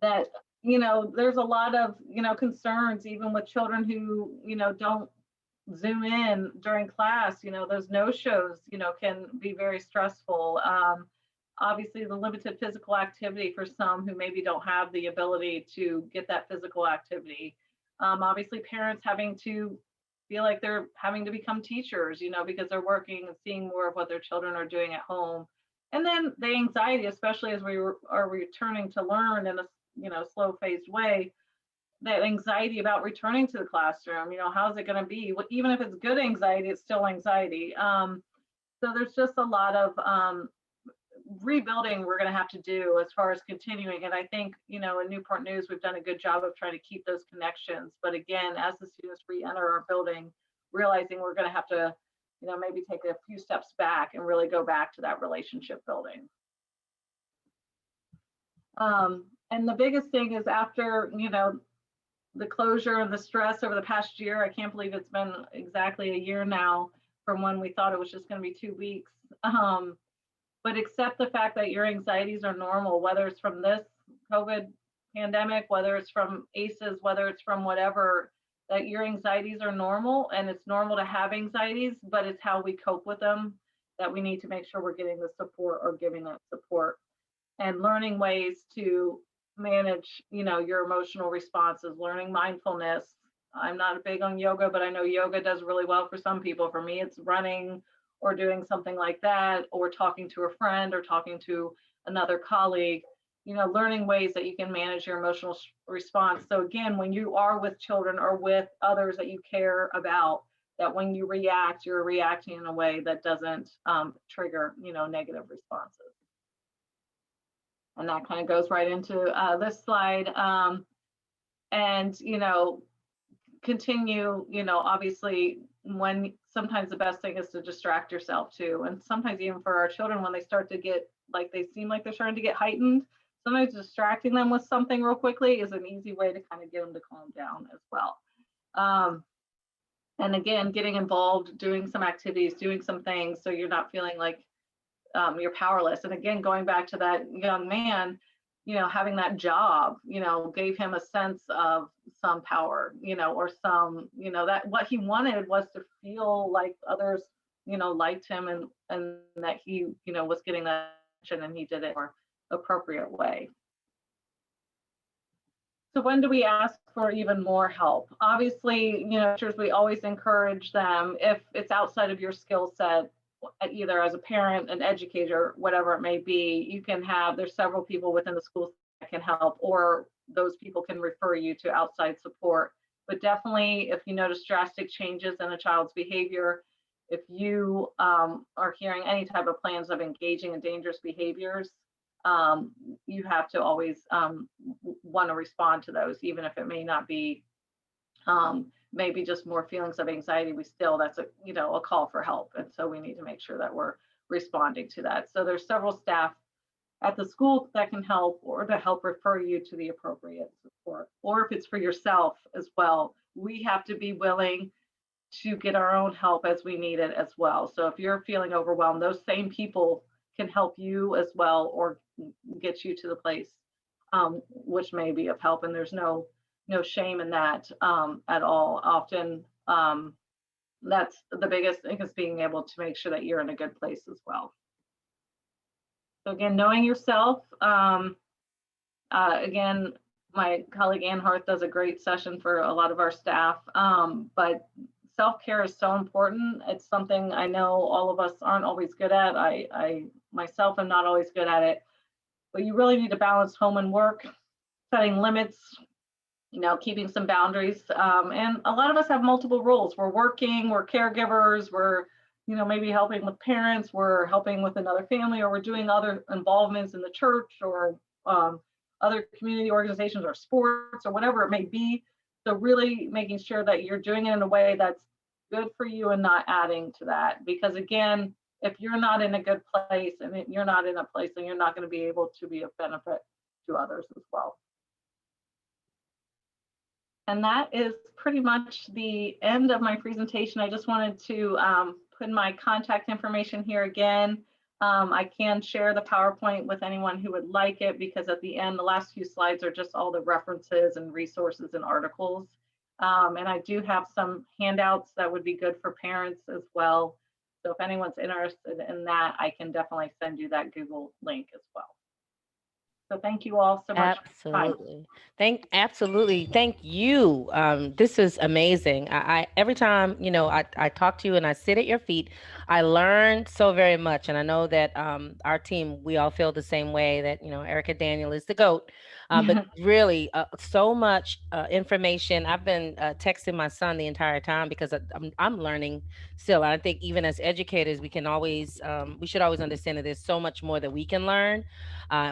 That, you know, there's a lot of, you know, concerns even with children who, you know, don't Zoom in during class. You know, those no-shows, you know, can be very stressful. obviously the limited physical activity for some who maybe don't have the ability to get that physical activity. Obviously parents having to feel like they're having to become teachers, you know, because they're working and seeing more of what their children are doing at home. And then the anxiety, especially as we are returning to learn in a, you know, slow phased way, that anxiety about returning to the classroom, you know, how's it going to be? Even if it's good anxiety, it's still anxiety. So there's just a lot of rebuilding we're going to have to do as far as continuing. And I think, you know, in Newport News, we've done a good job of trying to keep those connections. But again, as the students re-enter our building, realizing we're going to have to, you know, maybe take a few steps back and really go back to that relationship building. And the biggest thing is after, you know, the closure and the stress over the past year, I can't believe it's been exactly a year now from when we thought it was just going to be 2 weeks. But accept the fact that your anxieties are normal, whether it's from this COVID pandemic, whether it's from ACES, whether it's from whatever, that your anxieties are normal, and it's normal to have anxieties, but it's how we cope with them that we need to make sure we're getting the support or giving that support, and learning ways to manage, you know, your emotional responses, learning mindfulness. I'm not big on yoga, but I know yoga does really well for some people. For me, it's running or doing something like that, or talking to a friend or talking to another colleague, you know, learning ways that you can manage your emotional response. So again, when you are with children or with others that you care about, that when you react, you're reacting in a way that doesn't trigger, you know, negative responses. And that kind of goes right into this slide. And, you know, continue, you know, obviously when sometimes the best thing is to distract yourself too. And sometimes even for our children, when they start to get, like they seem like they're starting to get heightened, sometimes distracting them with something real quickly is an easy way to kind of get them to calm down as well. And again, getting involved, doing some activities, doing some things so you're not feeling like you're powerless. And again, going back to that young man, you know, having that job, you know, gave him a sense of some power, you know, or some, you know, that what he wanted was to feel like others, you know, liked him, and that he, you know, was getting that attention, and he did it in a more appropriate way. So when do we ask for even more help? Obviously, you know, we always encourage them, if it's outside of your skill set, either as a parent, an educator, whatever it may be, you can have, there's several people within the school that can help, or those people can refer you to outside support. But definitely, if you notice drastic changes in a child's behavior, if you are hearing any type of plans of engaging in dangerous behaviors, you have to always want to respond to those, even if it may not be maybe just more feelings of anxiety. We still, that's a, you know, a call for help, and so we need to make sure that we're responding to that. So there's several staff at the school that can help, or to help refer you to the appropriate support. Or if it's for yourself as well, we have to be willing to get our own help as we need it as well. So if you're feeling overwhelmed, those same people can help you as well, or get you to the place which may be of help. And there's no shame in that at all. Often that's the biggest thing, is being able to make sure that you're in a good place as well. So again, knowing yourself. Again, my colleague Ann Harth does a great session for a lot of our staff, but self-care is so important. It's something I know all of us aren't always good at. I myself am not always good at it, but you really need to balance home and work, setting limits, you know, keeping some boundaries. And a lot of us have multiple roles. We're working, we're caregivers, we're, you know, maybe helping with parents, we're helping with another family, or we're doing other involvements in the church, or other community organizations, or sports, or whatever it may be. So really making sure that you're doing it in a way that's good for you and not adding to that. Because again, if you're not in a good place, and you're not in a place, then you're not going to be able to be of benefit to others as well. And that is pretty much the end of my presentation. I just wanted to put my contact information here again. I can share the PowerPoint with anyone who would like it, because at the end, the last few slides are just all the references and resources and articles. And I do have some handouts that would be good for parents as well. So if anyone's interested in that, I can definitely send you that Google link as well. So thank you all so much for your time. Absolutely. Thank you. This is amazing. I every time, I talk to you and I sit at your feet, I learn so very much. And I know that our team, we all feel the same way that, Erica Daniel is the GOAT. But really, so much information. I've been texting my son the entire time because I'm learning still. I think even as educators, we should always understand that there's so much more that we can learn.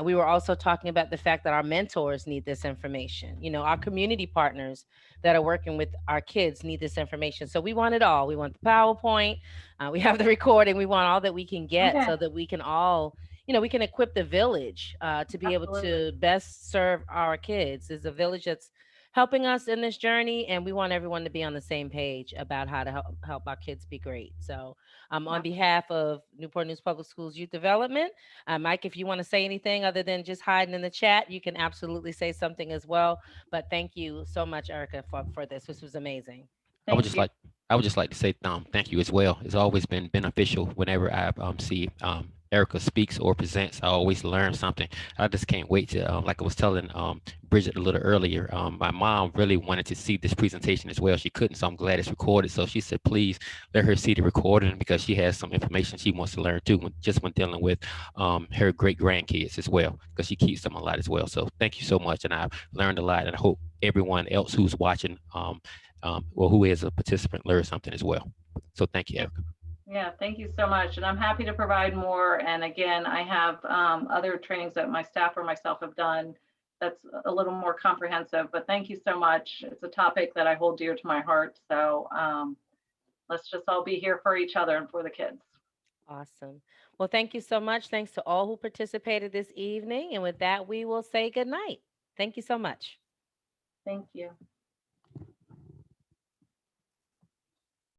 We were also talking about the fact that our mentors need this information. Our community partners that are working with our kids need this information. So we want it all. We want the PowerPoint. We have the recording. We want all that we can get Okay, so that we can all, we can equip the village to be able absolutely. to best serve our kids. There's a village that's helping us in this journey, and we want everyone to be on the same page about how to help our kids be great. So, on behalf of Newport News Public Schools Youth Development, Mike, if you want to say anything other than just hiding in the chat, you can absolutely say something as well. But thank you so much, Erica, for this. This was amazing. I would Thank just you. like I would just like to say thank you as well. It's always been beneficial whenever I see Erica speaks or presents. I always learn something. I just can't wait to like I was telling Bridget a little earlier. My mom really wanted to see this presentation as well. She couldn't, so I'm glad it's recorded. So she said, please let her see the recording because she has some information she wants to learn too, just when dealing with her great grandkids as well, because she keeps them a lot as well. So thank you so much, and I've learned a lot, and I hope everyone else who's watching or who is a participant learn something as well. So thank you, Erica. Yeah, thank you so much. And I'm happy to provide more. And again, I have other trainings that my staff or myself have done that's a little more comprehensive, but thank you so much. It's a topic that I hold dear to my heart. So let's just all be here for each other and for the kids. Awesome. Well, thank you so much. Thanks to all who participated this evening. And with that, we will say good night. Thank you so much. Thank you.